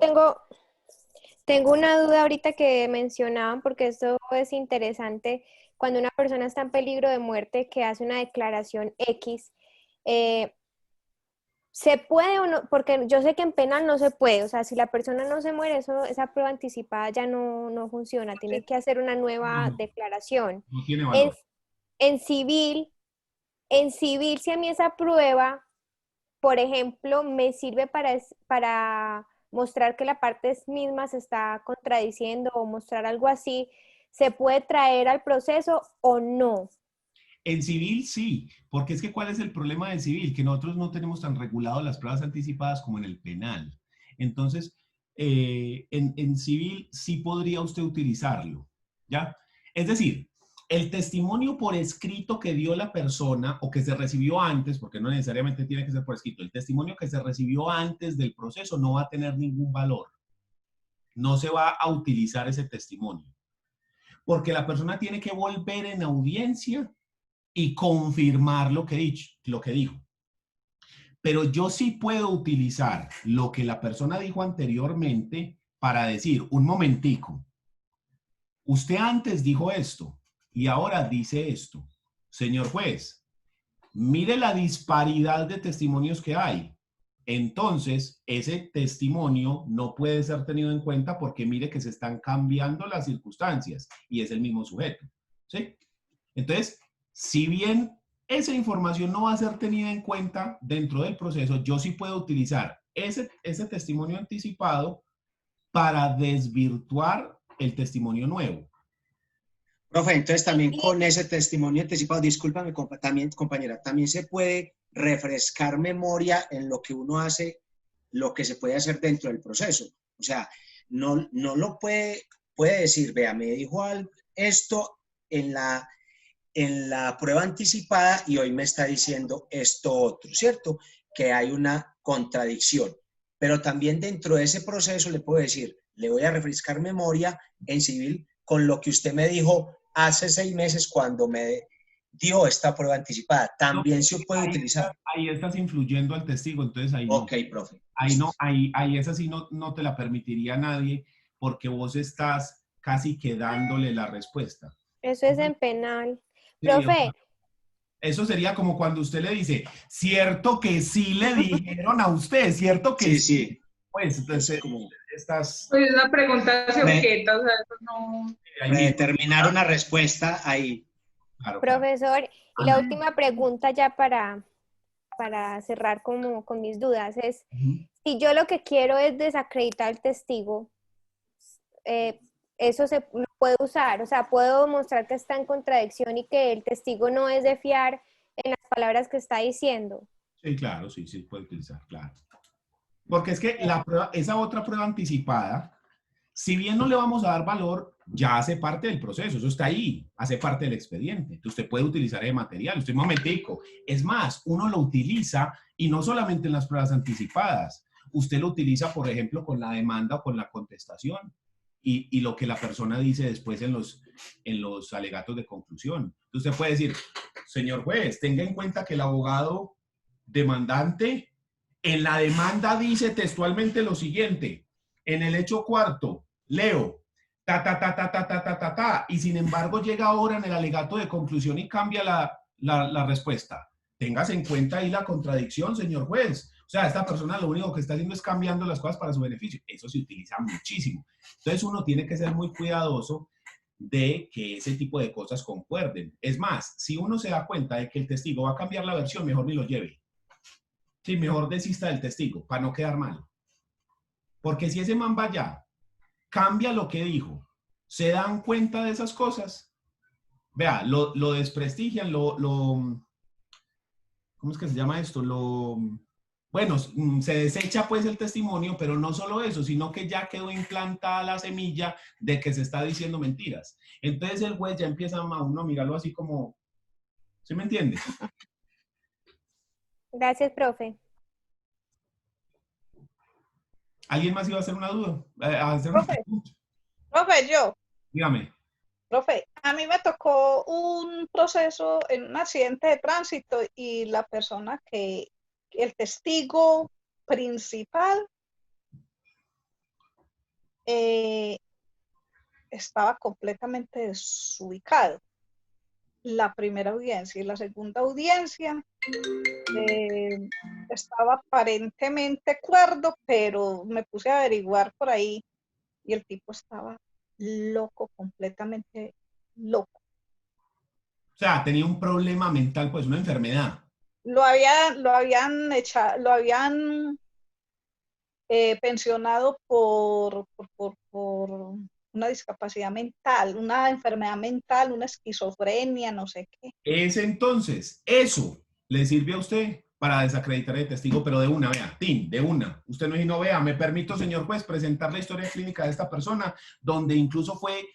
tengo una duda ahorita que mencionaban, porque esto es interesante. Cuando una persona está en peligro de muerte, que hace una declaración X, ¿se puede o no? Porque yo sé que en penal no se puede, o sea, si la persona no se muere, esa prueba anticipada ya no funciona, tiene que hacer una nueva declaración. No tiene valor. En civil, si a mí esa prueba, por ejemplo, me sirve para mostrar que la parte misma se está contradiciendo o mostrar algo así, ¿se puede traer al proceso o no? En civil sí, porque es que ¿cuál es el problema del civil? Que nosotros no tenemos tan regulado las pruebas anticipadas como en el penal. Entonces, en civil sí podría usted utilizarlo, ¿ya? Es decir, el testimonio por escrito que dio la persona o que se recibió antes, porque no necesariamente tiene que ser por escrito, el testimonio que se recibió antes del proceso no va a tener ningún valor. No se va a utilizar ese testimonio. Porque la persona tiene que volver en audiencia y confirmar lo que dijo. Pero yo sí puedo utilizar lo que la persona dijo anteriormente para decir, un momentico, usted antes dijo esto y ahora dice esto. Señor juez, mire la disparidad de testimonios que hay. Entonces, ese testimonio no puede ser tenido en cuenta porque mire que se están cambiando las circunstancias y es el mismo sujeto, ¿sí? Entonces, si bien esa información no va a ser tenida en cuenta dentro del proceso, yo sí puedo utilizar ese testimonio anticipado para desvirtuar el testimonio nuevo. Profe, entonces también con ese testimonio anticipado, discúlpame, también, compañera, también se puede refrescar memoria en lo que uno hace, lo que se puede hacer dentro del proceso. O sea, no lo puede decir, vea, me dijo esto en la prueba anticipada y hoy me está diciendo esto otro, ¿cierto? Que hay una contradicción. Pero también dentro de ese proceso le puedo decir, le voy a refrescar memoria en civil con lo que usted me dijo hace 6 meses cuando me dio esta prueba anticipada. También se puede utilizar. Ahí estás influyendo al testigo, entonces ahí no. Ok, profe. Ahí no, ahí esa sí no te la permitiría a nadie porque vos estás casi que dándole la respuesta. Eso es en penal. Sí, Profe. Eso sería como cuando usted le dice, cierto que sí le dijeron a usted, cierto que sí. Sí. Pues entonces estás... Pues esa pregunta se objeta, o sea, eso no... Determinar una respuesta ahí. Claro, Profesor, y la última pregunta ya para cerrar como con mis dudas es, si yo lo que quiero es desacreditar al testigo, eso se puede usar, o sea, puedo mostrar que está en contradicción y que el testigo no es de fiar en las palabras que está diciendo. Sí, claro, sí, puede utilizar, claro. Porque es que esa otra prueba anticipada Si bien no le vamos a dar valor, ya hace parte del proceso, eso está ahí, hace parte del expediente. Entonces usted puede utilizar ese material, usted un momentico. Es más, uno lo utiliza y no solamente en las pruebas anticipadas, usted lo utiliza, por ejemplo, con la demanda o con la contestación y lo que la persona dice después en los alegatos de conclusión. Entonces usted puede decir, señor juez, tenga en cuenta que el abogado demandante en la demanda dice textualmente lo siguiente, en el hecho cuarto, leo, y sin embargo llega ahora en el alegato de conclusión y cambia la respuesta. Téngase en cuenta ahí la contradicción, señor juez. O sea, esta persona lo único que está haciendo es cambiando las cosas para su beneficio. Eso se utiliza muchísimo. Entonces uno tiene que ser muy cuidadoso de que ese tipo de cosas concuerden. Es más, si uno se da cuenta de que el testigo va a cambiar la versión, mejor ni lo lleve. Sí, mejor desista del testigo, para no quedar mal. Porque si ese man va allá, cambia lo que dijo, se dan cuenta de esas cosas, vea, lo desprestigian, ¿cómo es que se llama esto? Bueno, se desecha pues el testimonio, pero no solo eso, sino que ya quedó implantada la semilla de que se está diciendo mentiras. Entonces el juez ya empieza a uno a mirarlo así como, ¿sí me entiende? Gracias, profe. ¿Alguien más iba a hacer una duda? Profe, yo. Dígame. Profe, a mí me tocó un proceso en un accidente de tránsito y la persona el testigo principal estaba completamente desubicado. La primera audiencia y la segunda audiencia estaba aparentemente cuerdo, pero me puse a averiguar por ahí y el tipo estaba loco, completamente loco. O sea, tenía un problema mental, pues una enfermedad. Lo habían pensionado por una discapacidad mental, una enfermedad mental, una esquizofrenia, no sé qué. Entonces, eso le sirve a usted para desacreditar el testigo, pero de una, vea, de una. Usted no vea, me permito, señor juez, presentar la historia clínica de esta persona, donde incluso fue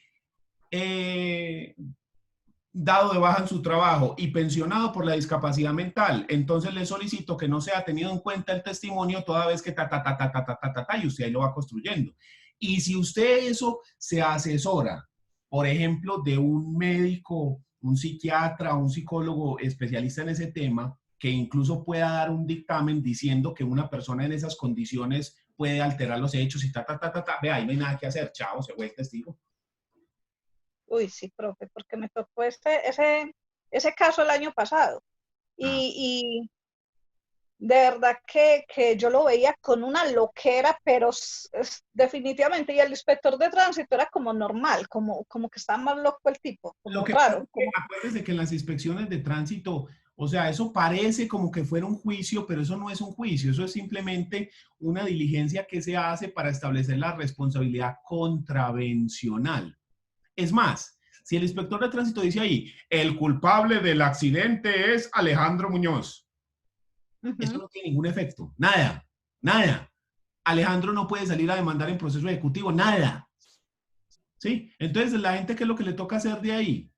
dado de baja en su trabajo y pensionado por la discapacidad mental. Entonces le solicito que no sea tenido en cuenta el testimonio toda vez que y usted ahí lo va construyendo. Y si usted eso se asesora, por ejemplo, de un médico, un psiquiatra, un psicólogo especialista en ese tema, que incluso pueda dar un dictamen diciendo que una persona en esas condiciones puede alterar los hechos y vea, ahí no hay nada que hacer, chao, se fue el testigo. Uy, sí, profe, porque me tocó ese caso el año pasado. Y de verdad que yo lo veía con una loquera, pero definitivamente, y el inspector de tránsito era como normal, como que estaba más loco el tipo, como lo que raro. Acuérdense que en las inspecciones de tránsito, o sea, eso parece como que fuera un juicio, pero eso no es un juicio, eso es simplemente una diligencia que se hace para establecer la responsabilidad contravencional. Es más, si el inspector de tránsito dice ahí, el culpable del accidente es Alejandro Muñoz, eso no tiene ningún efecto, nada, nada. Alejandro no puede salir a demandar en proceso ejecutivo, nada. ¿Sí? Entonces, la gente, ¿qué es lo que le toca hacer de ahí?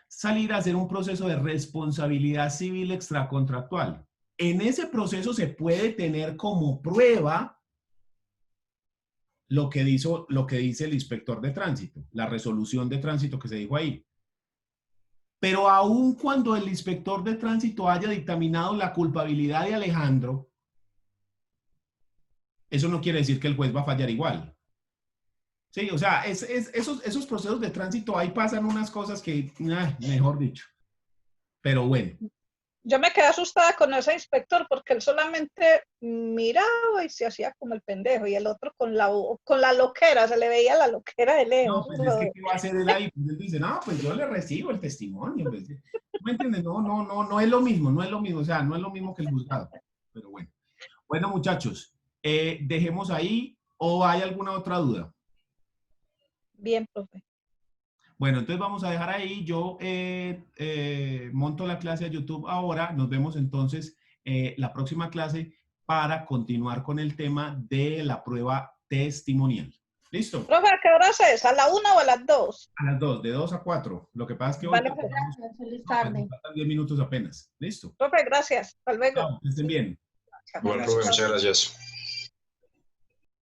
Salir a hacer un proceso de responsabilidad civil extracontractual. En ese proceso se puede tener como prueba lo que dice el inspector de tránsito, la resolución de tránsito que se dijo ahí. Pero aun cuando el inspector de tránsito haya dictaminado la culpabilidad de Alejandro, eso no quiere decir que el juez va a fallar igual. Sí, o sea, esos procesos de tránsito, ahí pasan unas cosas que, mejor dicho. Pero bueno. Yo me quedé asustada con ese inspector porque él solamente miraba y se hacía como el pendejo, y el otro con la loquera, se le veía la loquera de lejos. No, pues es que ¿qué va a hacer él ahí? Pues él dice, no, pues yo le recibo el testimonio. Pues, ¿me entiendes? No es lo mismo, o sea, no es lo mismo que el juzgado. Pero bueno. Bueno, muchachos, dejemos ahí, ¿o hay alguna otra duda? Bien, profe. Bueno, entonces vamos a dejar ahí. Yo monto la clase a YouTube ahora. Nos vemos entonces la próxima clase para continuar con el tema de la prueba testimonial. ¿Listo? Profe, ¿a qué horas es? ¿A la 1 o a las 2? A las 2, de 2 a 4. Lo que pasa es que hoy Vale, Gracias, feliz nos tarde. faltan 10 minutos apenas. ¿Listo? Profe, gracias. Hasta luego. Chao, que estén bien. Bueno, profe, muchas gracias.